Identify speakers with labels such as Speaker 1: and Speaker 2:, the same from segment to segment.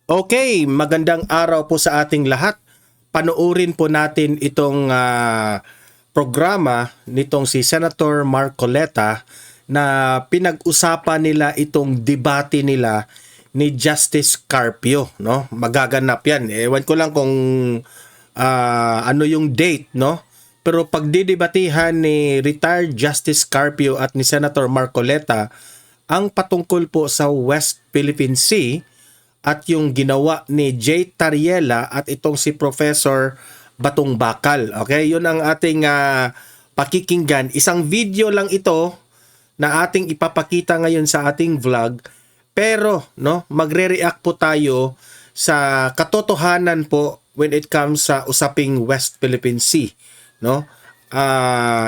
Speaker 1: Okay, magandang araw po sa ating lahat. Panoorin po natin itong programa nitong si Senator Marcoleta na pinag-usapan nila itong debate nila ni Justice Carpio, no? Magaganap 'yan. Ewan ko lang kung ano yung date, no? Pero pagdidebatehan ni retired Justice Carpio at ni Senator Marcoleta ang patungkol po sa West Philippine Sea at yung ginawa ni Jay Tariela at itong si Professor Batong Bakal. Okay, yun ang ating pakikinggan. Isang video lang ito na ating ipapakita ngayon sa ating vlog. Pero no, magre-react po tayo sa katotohanan po when it comes sa usaping West Philippine Sea, no?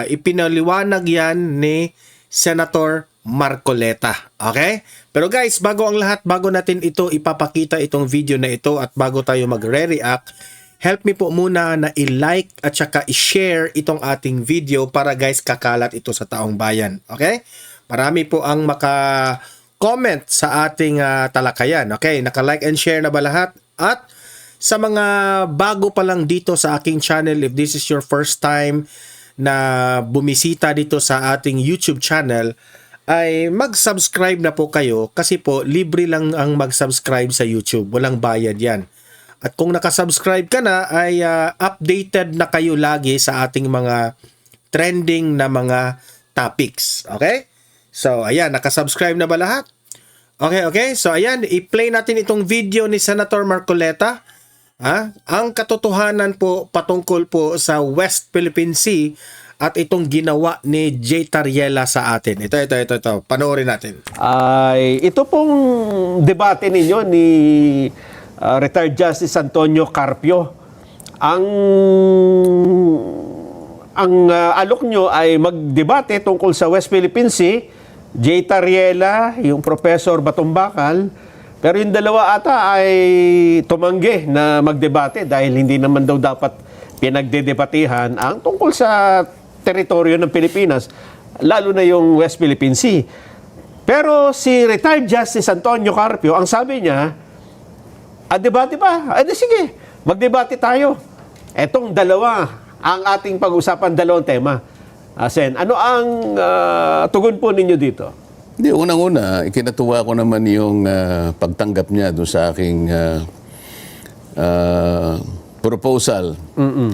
Speaker 1: Ipinaliwanag 'yan ni Senator Marcoleta. Okay? Pero guys, bago ang lahat, bago natin ito ipapakita itong video na ito at bago tayo magre-react, help me po muna na i-like at saka i-share itong ating video para guys kakalat ito sa taong bayan. Okay? Marami po ang maka-comment sa ating talakayan. Okay? Naka-like and share na ba lahat? At sa mga bago pa lang dito sa aking channel, if this is your first time na bumisita dito sa ating YouTube channel, ay mag-subscribe na po kayo kasi po libre lang ang mag-subscribe sa YouTube. Walang bayad yan. At kung nakasubscribe ka na ay updated na kayo lagi sa ating mga trending na mga topics. Okay? So ayan, nakasubscribe na ba lahat? Okay. So ayan, i-play natin itong video ni Senator Marcoleta. Ang katotohanan po patungkol po sa West Philippine Sea at itong ginawa ni Jay Tariela sa atin. Ito. Panoorin natin.
Speaker 2: Ito pong debate ninyo ni retired Justice Antonio Carpio. Ang alok nyo ay magdebate tungkol sa West Philippine Sea. Jay Tariela, yung Professor Batong Bakal. Pero yung dalawa ata ay tumanggi na magdebate dahil hindi naman daw dapat pinagdedebatehan ang tungkol sa teritoryo ng Pilipinas, lalo na yung West Philippine Sea. Pero si retired Justice Antonio Carpio, ang sabi niya, debate ba? Sige, magdebate tayo. Etong dalawa, ang ating pag-usapan, dalawang tema. Sen, ano ang tugon po ninyo dito?
Speaker 3: Hindi, unang-una, ikinatuwa ko naman yung pagtanggap niya doon sa aking proposal.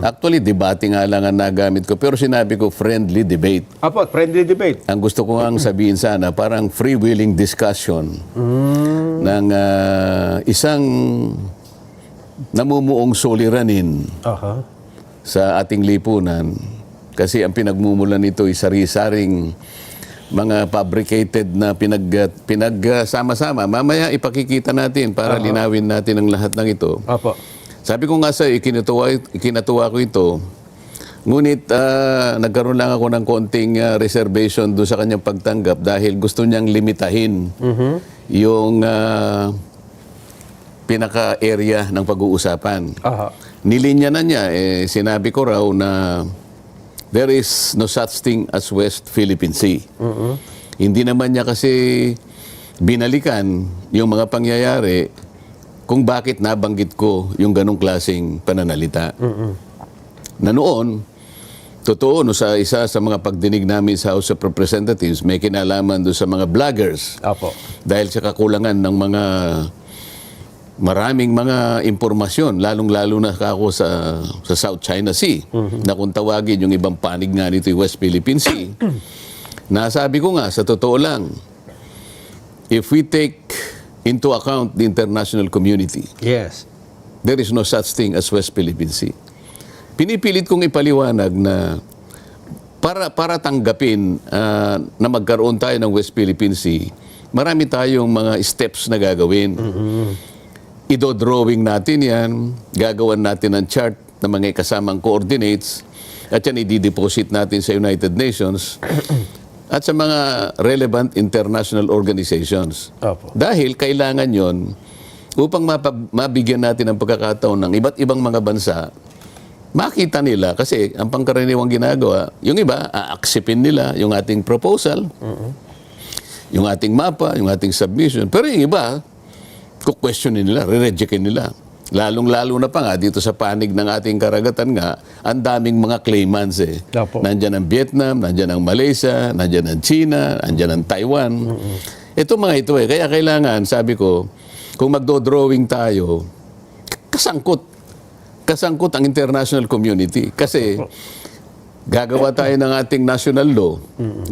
Speaker 3: Actually, debate nga lang ang nagamit ko. Pero sinabi ko, friendly debate.
Speaker 2: Apo, friendly debate.
Speaker 3: Ang gusto ko ang sabihin sana, parang free-willing discussion ng isang namumuong suliranin sa ating lipunan. Kasi ang pinagmumulan nito ay sari-saring mga fabricated na pinagsama-sama. Mamaya ipakikita natin para linawin natin ang lahat ng ito.
Speaker 2: Apo.
Speaker 3: Sabi ko nga sa ikinatuwa ko ito, ngunit nagkaroon lang ako ng konting reservation doon sa kanyang pagtanggap dahil gusto niyang limitahin yung pinaka-area ng pag-uusapan. Nilinya na niya, sinabi ko raw na there is no such thing as West Philippine Sea. Hindi naman niya kasi binalikan yung mga pangyayari kung bakit nabanggit ko yung ganong klaseng pananalita. Na noon, totoo, sa isa sa mga pagdinig namin sa House of Representatives, may kinalaman doon sa mga vloggers.
Speaker 2: Apo.
Speaker 3: Dahil sa kakulangan ng maraming mga impormasyon, lalong-lalo na ako sa South China Sea, na kung tawagin yung ibang panig nga nito yung West Philippine Sea. Nasabi ko nga, sa totoo lang, if we take into account the international community,
Speaker 2: Yes.
Speaker 3: there is no such thing as West Philippine Sea. Pinipilit kong ipaliwanag na para tanggapin na magkaroon tayo ng West Philippine Sea, marami tayong mga steps na gagawin. Ido-drawing natin yan, gagawan natin ng chart na mga kasamang coordinates, at yan i-deposit natin sa United Nations at sa mga relevant international organizations.
Speaker 2: Opo.
Speaker 3: Dahil kailangan yon upang mabigyan natin ng pagkakataon ng iba't ibang mga bansa, makita nila, kasi ang pangkaraniwang ginagawa, yung iba, aaksipin nila yung ating proposal, yung ating mapa, yung ating submission. Pero yung iba, kukwestiyonin nila, re-rejectin nila. Lalong-lalo na pa nga dito sa panig ng ating karagatan nga, ang daming mga claimants eh.
Speaker 2: Opo.
Speaker 3: Nandyan ang Vietnam, nandyan ang Malaysia, nandyan ang China, nandyan ang Taiwan. Ito mga ito eh. Kaya kailangan, sabi ko, kung magdo-drawing tayo, kasangkot ang international community. Kasi gagawa tayo ng ating national law,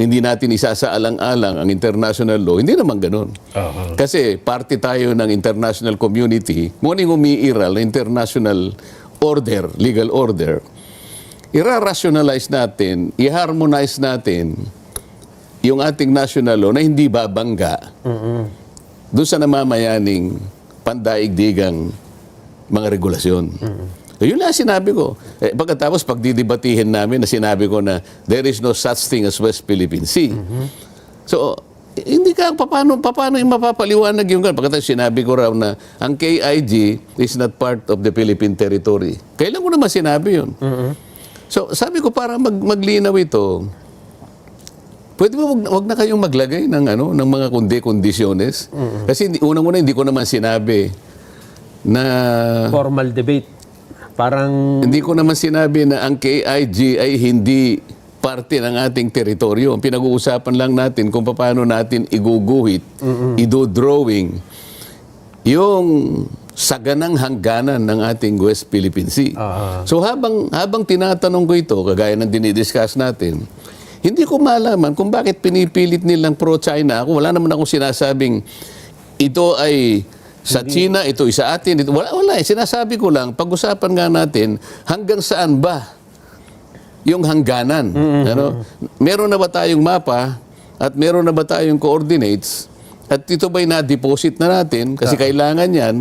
Speaker 3: hindi natin isasaalang-alang ang international law, hindi naman ganun. Kasi party tayo ng international community, muling umiiral na international order, legal order, i-rationalize natin, i-harmonize natin yung ating national law na hindi babangga doon sa namamayaning pandaigdigang mga regulasyon. Yun lang sinabi ko. Pagkatapos, pagdidibatihin namin na sinabi ko na there is no such thing as West Philippine Sea. So, hindi ka, paano yung mapapaliwanag yung gano'n? Pagkatapos sinabi ko raw na ang KIG is not part of the Philippine territory. Kailan ko naman sinabi yun? So, sabi ko para maglinaw ito, pwede ba wag na kayong maglagay ng mga kondisyones? Kasi unang-una hindi ko naman sinabi na
Speaker 2: Formal debate. Parang
Speaker 3: hindi ko naman sinabi na ang KIG ay hindi parte ng ating teritoryo. Ang pinag-uusapan lang natin kung paano natin iguguhit, ido-drawing yung saganang hangganan ng ating West Philippine Sea. So habang tinatanong ko ito, kagaya ng dinidiscuss natin, hindi ko malaman kung bakit pinipilit nilang pro-China. Ako, wala naman akong sinasabing ito ay sa China, ito isa atin. Ito, wala eh. Sinasabi ko lang, pag-usapan nga natin, hanggang saan ba yung hangganan? Ano? Meron na ba tayong mapa at meron na ba tayong coordinates? At ito ba'y na-deposit na natin? Kasi kailangan yan.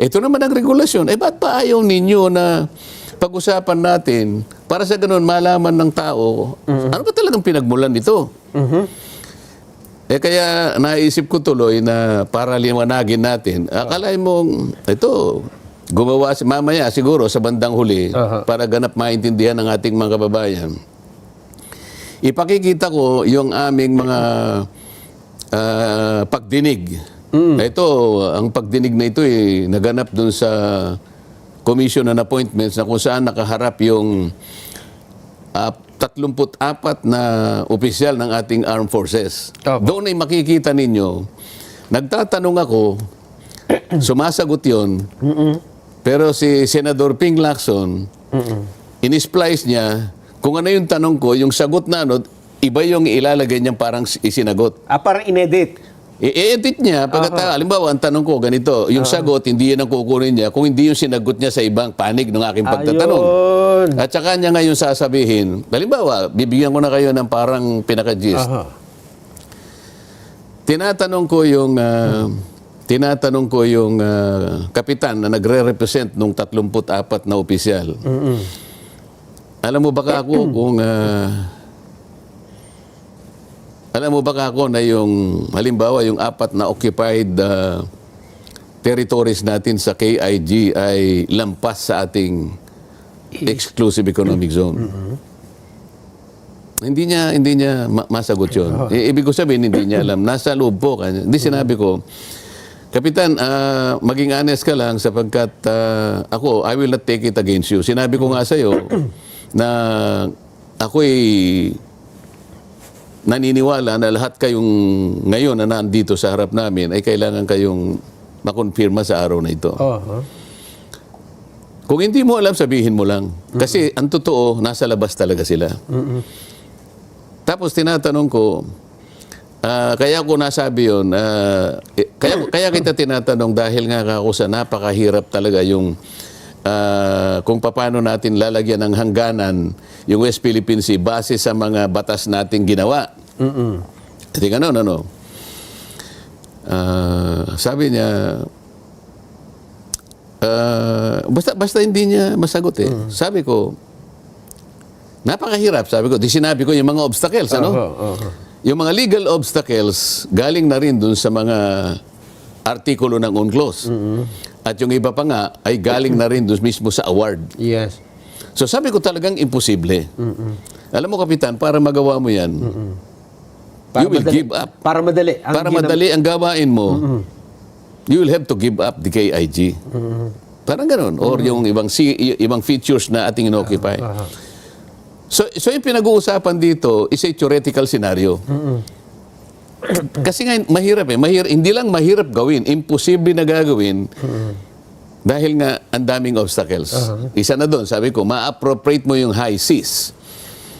Speaker 3: Ito naman ang regulasyon. Ba't pa ayaw ninyo na pag-usapan natin para sa ganun malaman ng tao, ano ba talagang pinagmulan nito? Kaya naisip ko tuloy na para liwanagin natin, akalain mo, ito, gumawa mamaya siguro sa bandang huli para ganap maintindihan ng ating mga kababayan. Ipakikita ko yung aming mga pagdinig. Ito, ang pagdinig na ito naganap dun sa Commission on Appointments na kung saan nakaharap yung 34 na opisyal ng ating armed forces. Doon ay makikita ninyo, nagtatanong ako, sumasagot yun, pero si Senador Ping Lacson, in-splice niya, kung ano yung tanong ko, yung sagot na iba yung ilalagay niyang parang isinagot.
Speaker 2: parang inedit.
Speaker 3: I-edit niya, halimbawa, ang tanong ko, ganito, yung sagot, hindi yan ang kukunin niya, kung hindi yung sinagot niya sa ibang panig ng aking pagtatanong. At saka niya ngayon sasabihin, halimbawa, bibigyan ko na kayo ng parang pinaka-gist. Tinatanong ko yung kapitan na nagre-represent nung 34 na opisyal. Alam mo baka ako kung... Alam mo baka ako na yung, halimbawa, yung 4 na occupied territories natin sa KIG ay lampas sa ating exclusive economic zone. Hindi niya masagot yun. Ibig ko sabihin, hindi niya alam. Nasa loob po. Hindi sinabi ko, Kapitan, maging honest ka lang sapagkat ako, I will not take it against you. Sinabi ko nga sa'yo na ako'y naniniwala na lahat kayong ngayon na nandito sa harap namin ay kailangan kayong makonfirma sa araw na ito. Kung hindi mo alam, sabihin mo lang. Kasi ang totoo, nasa labas talaga sila. Tapos tinatanong ko, kaya ko nasabi yun, kaya kita tinatanong dahil nga ako sa napakahirap talaga yung kung paano natin lalagyan ng hangganan yung West Philippine Sea base sa mga batas nating ginawa. Tingnan ano. Sabi niya, basta hindi niya masagot eh. Sabi ko, napakahirap. Sabi ko, sinabi ko yung mga obstacles, Yung mga legal obstacles, galing na rin dun sa mga artikulo ng UNCLOS. At yung iba pa nga, ay galing na rin dun mismo sa award.
Speaker 2: Yes.
Speaker 3: So sabi ko talagang imposible. Alam mo, Kapitan, para magawa mo yan, you will give up.
Speaker 2: Para madali.
Speaker 3: Para madali ang gawain mo, you will have to give up the KIG. Parang ganun. Or yung ibang features na ating inoccupy. So yung pinag-uusapan dito is a theoretical scenario. Kasi nga, mahirap eh. Hindi lang mahirap gawin, imposible na gagawin dahil nga ang daming obstacles. Isa na doon, sabi ko, ma-appropriate mo yung high seas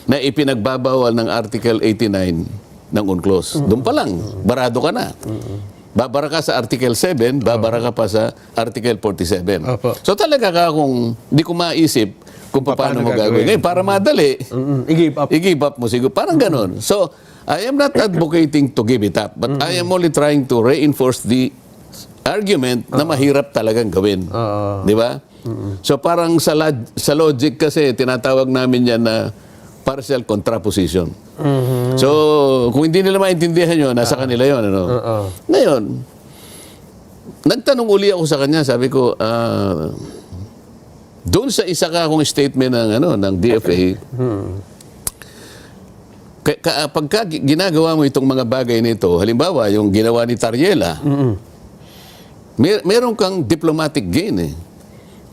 Speaker 3: na ipinagbabawal ng Article 89 ng UNCLOS. Doon pa lang, barado ka na. Babara ka sa Article 7, babara ka pa sa Article 47. So talaga ka kung di ko maisip kung paano mo gagawin. Ngayon, para madali, i-give up mo siguro. Parang ganon. So, I am not advocating to give it up, but I am only trying to reinforce the argument na mahirap talagang gawin. Di ba? So parang sa logic kasi, tinatawag namin yan na partial contraposition. So, kung hindi nila maintindihan yun, nasa kanila yun. Ano? Ngayon, nagtanong uli ako sa kanya, sabi ko, doon sa isa ka akong statement ng DFA, pagka ginagawa mo itong mga bagay nito, halimbawa, yung ginawa ni Tariela, meron kang diplomatic gain eh.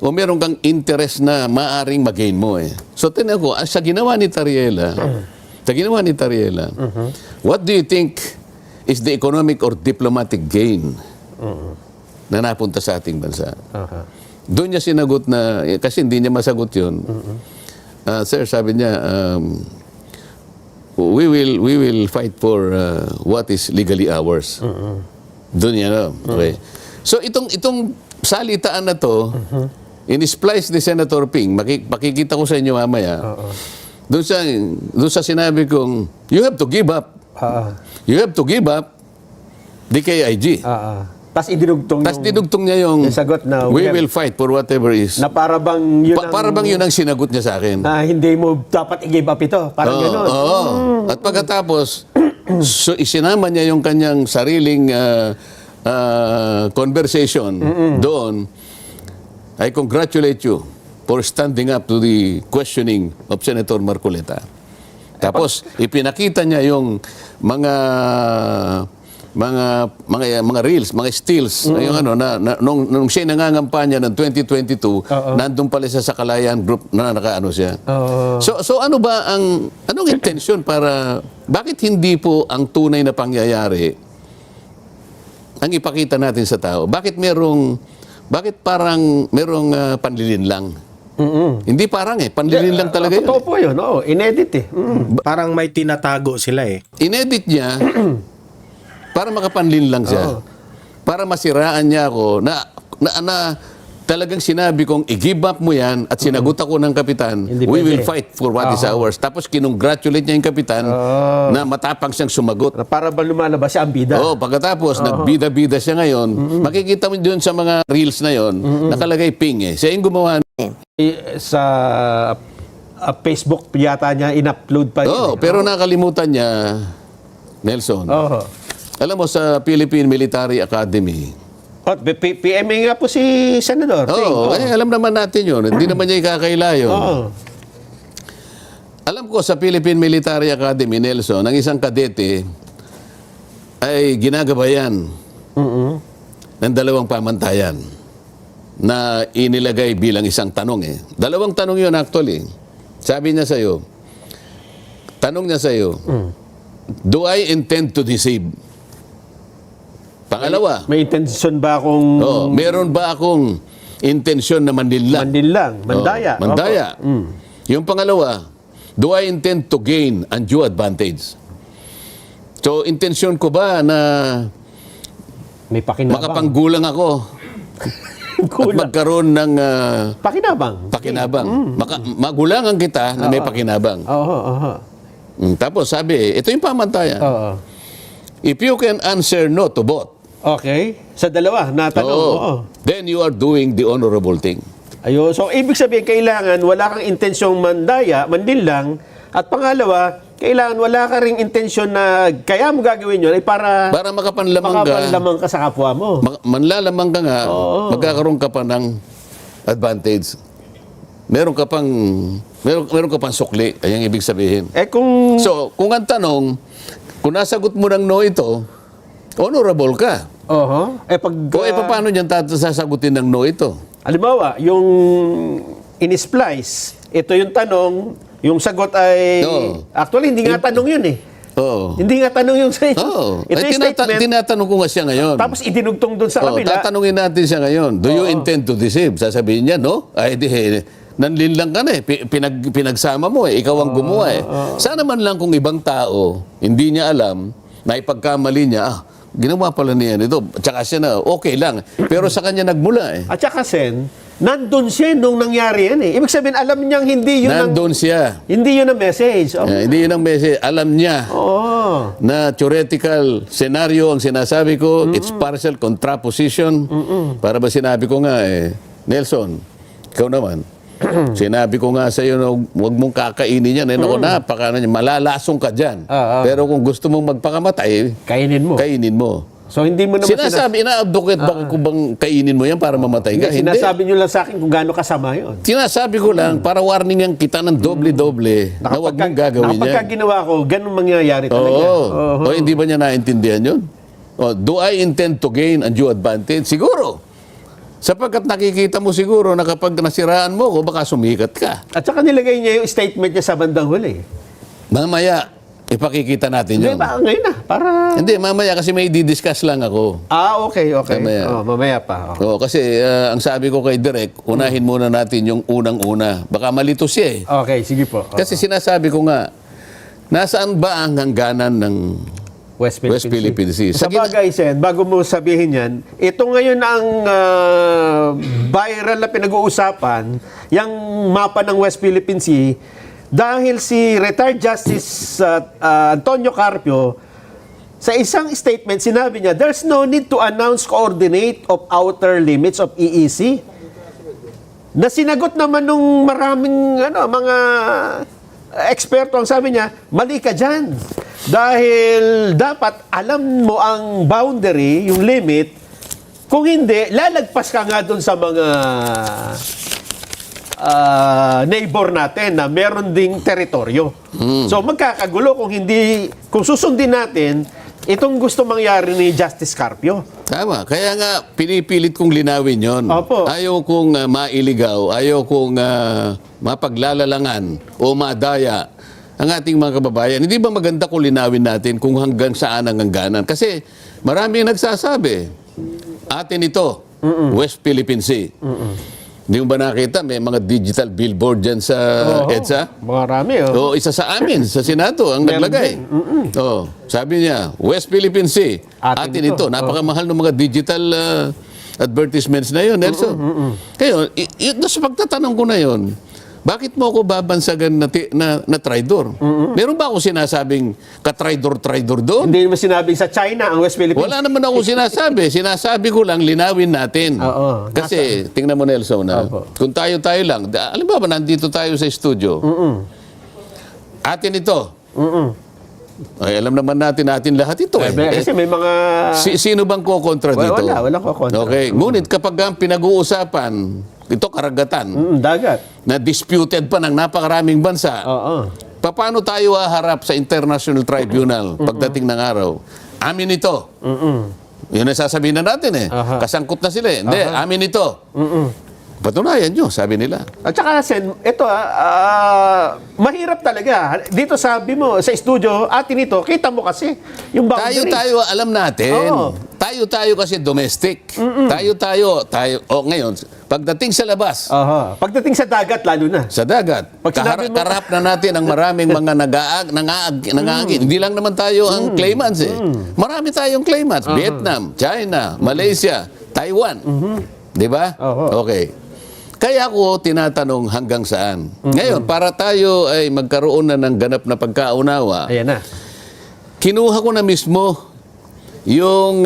Speaker 3: O meron kang interest na maaring mag-gain mo eh. So, tinan ko, sa ginawa ni Tariela, what do you think is the economic or diplomatic gain na napunta sa ating bansa? Doon niya sinagot na, kasi hindi niya masagot yun. Sir, sabi niya, we will fight for what is legally ours. Doon niya, okay. So, itong salitaan na to, in-splice ni Senator Ping, makikita ko sa inyo mamaya, doon sa sinabi kong, you have to give up. You have to give up the KIG.
Speaker 2: Tapos
Speaker 3: dinugtong niya yung
Speaker 2: sagot na
Speaker 3: we will fight for whatever is.
Speaker 2: Na para bang
Speaker 3: yun ang sinagot niya sa akin.
Speaker 2: Na hindi mo dapat i-give up ito. Parang gano'n.
Speaker 3: At pagkatapos, so isinama niya yung kanyang sariling conversation doon. I congratulate you for standing up to the questioning of Senator Marcoleta. Tapos ipinakita niya yung mga reels, mga stills, yung nung siya nangangampanya ng 2022, nandun pala siya sa Kalayaan Group na nakaano siya. So anong intention bakit hindi po ang tunay na pangyayari ang ipakita natin sa tao? Bakit parang merong panlilin lang? Hindi parang panlilin lang talaga yun.
Speaker 2: Totoo po yun, inedit eh.
Speaker 1: Parang may tinatago sila eh.
Speaker 3: Inedit niya para makapanlin lang siya. Para masiraan niya ako na talagang sinabi kong i-give up mo yan at sinagot ako ng kapitan, we will fight for what is ours. Tapos kinongratulate niya yung kapitan na matapang siyang sumagot.
Speaker 2: Para ba lumalabas siya ang bida?
Speaker 3: Pagkatapos nagbida-bida siya ngayon, makikita mo doon sa mga reels na yon, nakalagay Ping eh. Siya yung gumawa.
Speaker 2: Sa Facebook yata niya in-upload pa yun.
Speaker 3: Pero nakalimutan niya, Nelson. Alam mo, sa Philippine Military Academy,
Speaker 2: PMA nga po si Senador.
Speaker 3: alam naman natin yun. Hindi naman niya ikakaila yun. Alam ko, sa Philippine Military Academy, Nelson, ang isang kadete ay ginagabayan ng dalawang pamantayan na inilagay bilang isang tanong eh. Dalawang tanong yun actually. Sabi niya sa'yo, tanong niya sa'yo, do I intend to deceive? Pangalawa,
Speaker 2: may intensyon ba akong...
Speaker 3: meron ba akong intensyon na mandila?
Speaker 2: Mandaya.
Speaker 3: Mandaya. Yung pangalawa, do I intend to gain undue advantage? So, intensyon ko ba na
Speaker 2: may pakinabang.
Speaker 3: makapanggulang ako at magkaroon ng pakinabang. Magulangan kita na may pakinabang. Tapos sabi, ito yung pamantayan. If you can answer no to both,
Speaker 2: okay. Sa dalawa, natanong.
Speaker 3: then you are doing the honorable thing.
Speaker 2: Ayun. So, ibig sabihin, kailangan wala kang intensyong mandil lang. At pangalawa, kailangan wala ka ring intensyon na kaya mo gagawin yun ay para makapanlamang ka sa kapwa mo.
Speaker 3: Manlalamang ka nga, magkakaroon ka pa ng advantage. Meron ka pang sukli. Ayang ibig sabihin.
Speaker 2: So,
Speaker 3: kung ang tanong, kung nasagot mo ng no ito, honorable ka.
Speaker 2: Pag,
Speaker 3: O paano niyan sasagutin ng no ito?
Speaker 2: halimbawa, yung in-splice, ito yung tanong, yung sagot ay,
Speaker 3: Oo.
Speaker 2: actually, hindi nga tanong yun eh.
Speaker 3: Oo.
Speaker 2: Hindi nga tanong yung sa
Speaker 3: Oo.
Speaker 2: Ito yung statement,
Speaker 3: Tinatanong ko nga siya ngayon.
Speaker 2: tapos idinugtong dun sa
Speaker 3: Oh,
Speaker 2: kabila.
Speaker 3: tatanungin natin siya ngayon. Do you intend to deceive? Sasabihin niya, no? Ay, nanlinlang ka na eh. Pinagsama mo eh. Ikaw ang gumawa eh. Sana man lang kung ibang tao, hindi niya alam, na ipagkamali niya, ginawa pala niya ito. Tsaka siya na, okay lang. Pero sa kanya nagmula eh.
Speaker 2: At saka, Sen, nandun siya nung nangyari yan eh. Ibig sabihin, alam niyang hindi yun
Speaker 3: Nandun siya.
Speaker 2: hindi yun ang message.
Speaker 3: Hindi yun ang message. Alam niya na theoretical scenario ang sinasabi ko. It's partial contraposition. Para ba sinabi ko nga eh, Nelson, ikaw naman, sinabi ko nga sa iyo na huwag mong kakainin yan. Naku, malalasong ka dyan. Pero kung gusto mong magpakamatay,
Speaker 2: Kainin mo.
Speaker 3: kainin mo.
Speaker 2: So, hindi mo naman
Speaker 3: Sinasabi, ina-advocate ba kung bang kainin mo yan para mamatay ka? Hindi.
Speaker 2: Sinasabi niyo lang sa akin kung gaano kasama yun.
Speaker 3: Sinasabi ko lang, para warningan kita ng doble-doble na huwag mong gagawin
Speaker 2: Nakapagka
Speaker 3: yan.
Speaker 2: ginawa ko, ganun mangyayari talaga.
Speaker 3: Oo. O hindi ba niya naintindihan yun? O, do I intend to gain undue advantage? Siguro. Sapagkat nakikita mo siguro na kapag nasiraan mo ko, baka sumikat ka.
Speaker 2: At saka nilagay niya yung statement niya sa bandang huli.
Speaker 3: Mamaya, ipakikita natin
Speaker 2: Hindi
Speaker 3: yun.
Speaker 2: ba ngayon na? Para...
Speaker 3: Hindi, mamaya kasi may di-discuss lang ako.
Speaker 2: Okay.
Speaker 3: Mamaya.
Speaker 2: Mamaya pa.
Speaker 3: O, kasi ang sabi ko kay Direk, unahin muna natin yung unang-una. Baka malito siya eh.
Speaker 2: Okay, sige po.
Speaker 3: Kasi sinasabi ko nga, nasaan ba ang hangganan ng
Speaker 2: West
Speaker 3: Philippine Sea?
Speaker 2: Sa bagay, Sen, bago mo sabihin yan, ito ngayon ang viral na pinag-uusapan, yung mapa ng West Philippine Sea, dahil si retired Justice Antonio Carpio, sa isang statement, sinabi niya, there's no need to announce coordinate of outer limits of EEC. Na sinagot naman nung maraming mga eksperto, ang sabi niya, mali ka dyan. Dahil dapat alam mo ang boundary, yung limit, kung hindi, lalagpas ka nga dun sa mga neighbor natin na meron ding teritoryo. So magkakagulo kung susundin natin itong gusto mangyari ni Justice Carpio.
Speaker 3: Tama. Kaya nga, pinipilit kong linawin yon.
Speaker 2: Opo.
Speaker 3: Ayaw kong mailigaw, ayaw kong mapaglalalangan o madaya ang ating mga kababayan. Hindi ba maganda kung linawin natin kung hanggang saan ang hangganan? Kasi marami nagsasabi, atin ito, West Philippine Sea. Hindi mo ba nakita? May mga digital billboard dyan sa EDSA?
Speaker 2: Marami,
Speaker 3: O, isa sa amin, sa Senado, ang naglagay. Sabi niya, West Philippine Sea, atin ito. Napakamahal ng mga digital advertisements na yun, Nelson. Kaya, sa pagtatanong ko na yun, bakit mo ako babansagan na traidor? Meron ba ako sinasabing ka-traidor-traidor doon?
Speaker 2: Hindi naman sinabing sa China ang West Philippines.
Speaker 3: Wala naman ako sinasabi. Sinasabi ko lang, linawin natin.
Speaker 2: Oo.
Speaker 3: Kasi, tingnan mo Nelson, kung tayo-tayo lang, alam ba nandito tayo sa studio, atin ito. Ay, alam naman natin lahat ito.
Speaker 2: Kasi may mga...
Speaker 3: Sino bang kukontra dito?
Speaker 2: Wala kukontra.
Speaker 3: Okay. Ngunit kapag ang pinag-uusapan, ito karagatan,
Speaker 2: dagat.
Speaker 3: na disputed pa ng napakaraming bansa, paano tayo haharap sa International Tribunal pagdating ng araw? Amin ito. Yun ang sasabihin na natin eh. Kasangkot na sila eh. Hindi, amin ito. Patunayan nyo, sabi nila.
Speaker 2: At saka, Sen, ito mahirap talaga. Dito sabi mo, sa studio, atin ito, kita mo kasi, yung boundary.
Speaker 3: Tayo, alam natin.
Speaker 2: Oo.
Speaker 3: Tayo kasi domestic. Tayo. Ngayon, pagdating sa labas,
Speaker 2: Pagdating sa dagat, lalo na.
Speaker 3: sa dagat,
Speaker 2: Pag sinabi mo-
Speaker 3: kaharap na natin ang maraming mga nangaagin. Hindi lang naman tayo ang claimants eh. Marami tayong claimants. Vietnam, China, Malaysia, Taiwan. Di ba? Okay. Kaya ako tinatanong hanggang saan. Ngayon, para tayo ay magkaroon na ng ganap na pagkaunawa,
Speaker 2: Ayan na.
Speaker 3: kinuha ko na mismo yung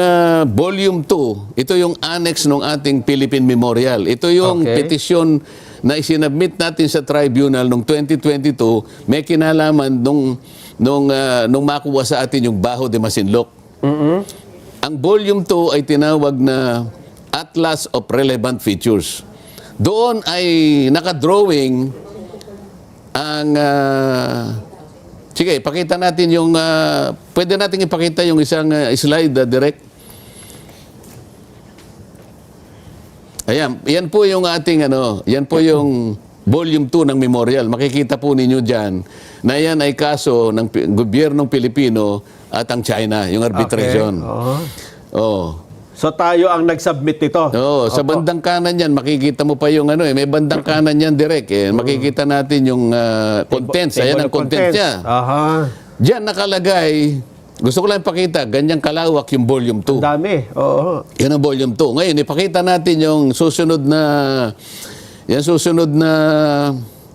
Speaker 3: volume 2. Ito yung annex ng ating Philippine Memorial. Ito yung petisyon na isinabmit natin sa tribunal noong 2022. May kinalaman nung makuha sa atin yung Baho de Masinloc. Ang volume 2 ay tinawag na Atlas of Relevant Features. Doon ay nakadrawing ang Sige, pakita natin yung, pwede natin ipakita yung isang slide, direct. Ayan, yan po yung ating, yan po yung volume 2 ng memorial. Makikita po ninyo dyan na yan ay kaso ng gobyernong Pilipino at ang China, yung arbitration.
Speaker 2: Okay.
Speaker 3: Oh.
Speaker 2: So tayo ang nag-submit nito.
Speaker 3: Oo, sa bandang kanan yan, makikita mo pa yung may bandang kanan yan direct. Makikita natin yung contents. Ayan ang contents niya.
Speaker 2: Aha.
Speaker 3: Diyan nakalagay, gusto ko lang ipakita, ganyang kalawak yung volume 2.
Speaker 2: Dami. Oo.
Speaker 3: Yan ang volume 2. Ngayon, ipakita natin yung susunod na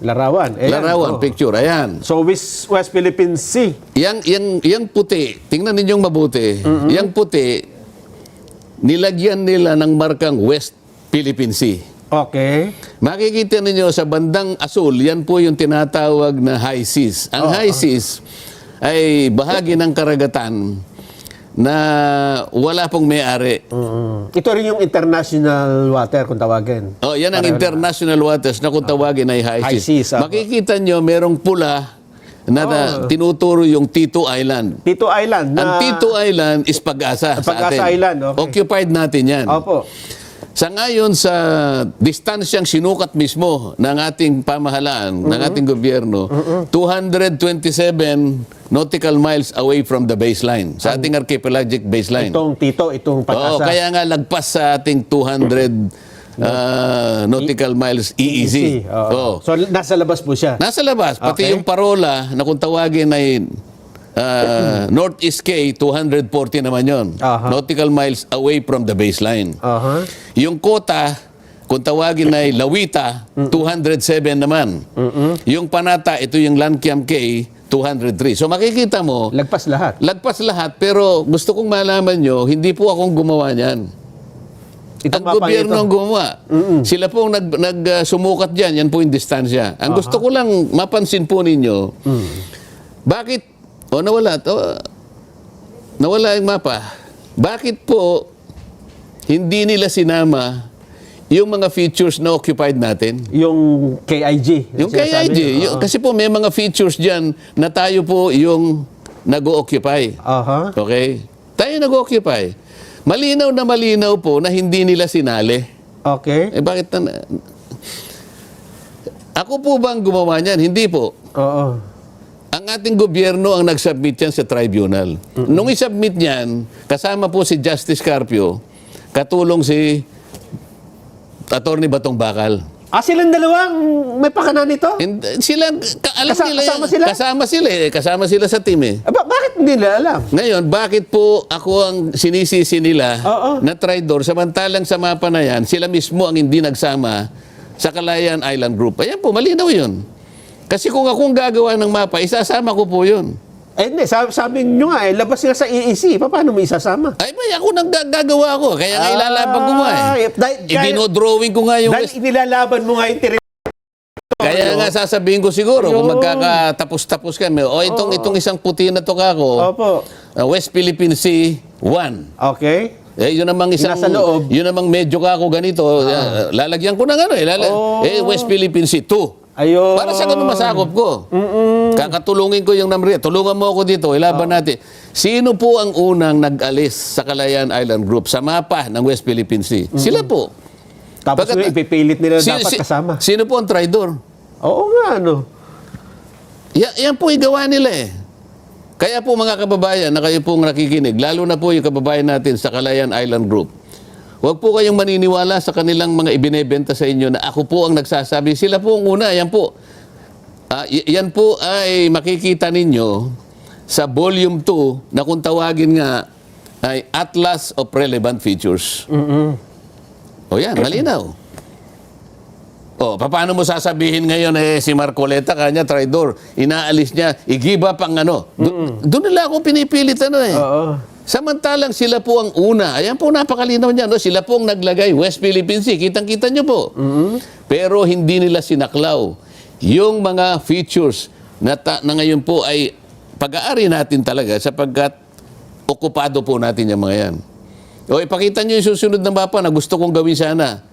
Speaker 2: Larawan. Ayan.
Speaker 3: larawan,
Speaker 2: Oo.
Speaker 3: picture. Ayan.
Speaker 2: So West Philippine Sea.
Speaker 3: Yang puti, tingnan ninyong mabuti. Yang puti, nilagyan nila ng markang West Philippine Sea.
Speaker 2: Okay.
Speaker 3: Makikita ninyo sa bandang asul, yan po yung tinatawag na high seas. Ang high seas ay bahagi ng karagatan na wala pong may-ari.
Speaker 2: Ito rin yung international water kung tawagin.
Speaker 3: Oh, yan ang international waters na kung tawagin ay high
Speaker 2: High
Speaker 3: seas.
Speaker 2: seas,
Speaker 3: Makikita nyo, merong pula na tinuturo yung Tito Island.
Speaker 2: Tito Island.
Speaker 3: Ang Tito Island is Pag-asa sa
Speaker 2: Pag-asa
Speaker 3: atin.
Speaker 2: Island, okay.
Speaker 3: Occupied natin yan.
Speaker 2: Opo.
Speaker 3: Sa ngayon, sa distansyang sinukat mismo ng ating pamahalaan, ng ating gobyerno, 227 nautical miles away from the baseline, sa ating archipelagic baseline.
Speaker 2: Itong Tito, itong
Speaker 3: Oo,
Speaker 2: Pag-asa.
Speaker 3: kaya nga lagpas sa ating 200 nautical miles EEZ. Oo.
Speaker 2: So nasa labas po siya.
Speaker 3: Nasa labas, pati
Speaker 2: Okay.
Speaker 3: yung parola na kung tawagin ay Northeast K, 240 naman yon.
Speaker 2: Aha.
Speaker 3: Nautical miles away from the baseline.
Speaker 2: Aha.
Speaker 3: Yung kota, kung tawagin ay Lawita, 207 naman. Yung Panata, ito yung Lankiam K, 203. So makikita mo,
Speaker 2: Lagpas lahat.
Speaker 3: lagpas lahat, pero gusto kong malaman nyo, hindi po akong gumawa niyan.
Speaker 2: Itong
Speaker 3: Ang gobyerno
Speaker 2: ito.
Speaker 3: ang gumawa. Sila po ang sumukat dyan. Yan po yung distansya. Ang gusto ko lang mapansin po ninyo, bakit, nawala yung mapa. Bakit po hindi nila sinama yung mga features na occupied natin?
Speaker 2: Yung KIG.
Speaker 3: Yung KIG. Kasi po may mga features dyan na tayo po yung nag-occupy.
Speaker 2: Aha.
Speaker 3: Okay? Tayo nag-occupy. Malinaw na malinaw po na hindi nila sinali.
Speaker 2: Okay.
Speaker 3: Bakit ako po ba ang gumawa niyan? Hindi po.
Speaker 2: Oo.
Speaker 3: Ang ating gobyerno ang nag-submit yan sa tribunal. Nung i-submit niyan, kasama po si Justice Carpio, katulong si Attorney Batong Bakal.
Speaker 2: Silang dalawang may pakanan nito?
Speaker 3: Sila, alam nila yan.
Speaker 2: Kasama sila?
Speaker 3: Kasama sila sa team eh.
Speaker 2: Bakit hindi nila alam?
Speaker 3: Ngayon, bakit po ako ang sinisisi nila
Speaker 2: Oo.
Speaker 3: na traidor, samantalang sa mapa na yan, sila mismo ang hindi nagsama sa Kalayaan Island Group? Ayan po, malinaw yun. Kasi kung akong gagawa ng mapa, isasama ko po yun.
Speaker 2: Hindi. Sabi nyo nga, labas nga sa EEC. Paano mo isasama?
Speaker 3: Ay, may ako nang gagawa ko. Kaya nga ilalaban ko nga eh. Idinodrawing ko nga yung
Speaker 2: Dahil inilalaban mo nga yung
Speaker 3: Kaya nga sasabihin ko siguro, kung magkakatapos-tapos kami, itong isang puti na to kako,
Speaker 2: Opo.
Speaker 3: West Philippine Sea 1.
Speaker 2: Okay.
Speaker 3: Yun namang isang,
Speaker 2: Nasa loob.
Speaker 3: yun namang medyo kako ganito, lalagyan ko ng West Philippine Sea 2.
Speaker 2: Ayun.
Speaker 3: Para sa ganun masakop ko. Kakatulungin ko yung number. Tulungan mo ako dito, ilaban natin. Sino po ang unang nag-alis sa Kalayaan Island Group sa mapa ng West Philippine Sea? Sila po.
Speaker 2: Tapos
Speaker 3: Pagkat-
Speaker 2: ipipilit nila dapat kasama.
Speaker 3: Sino po ang traidor?
Speaker 2: Oo nga, ano.
Speaker 3: Yan po igawa nila eh. Kaya po mga kababayan na kayo pong nakikinig, lalo na po yung kababayan natin sa Kalayaan Island Group, huwag po kayong maniniwala sa kanilang mga ibinebenta sa inyo na ako po ang nagsasabi. Sila po ang una. Yan po. Yan po ay makikita ninyo sa volume 2 na kung tawagin nga ay Atlas of Relevant Features. O yan, malinaw. O, paano mo sasabihin ngayon si Marcoleta, kanya traidor, inaalis niya, igiba pang Doon nila ako pinipilit
Speaker 2: Oo.
Speaker 3: Samantalang sila po ang una. Ayan po, napakalinaw niya. Sila po ang naglagay, West Philippine Sea. Kitang-kita niyo po. Pero hindi nila sinaklaw yung mga features na ngayon po ay pag-aari natin talaga sapagkat okupado po natin yung mga yan. O ipakita niyo yung susunod na mapa na gusto kong gawin sana.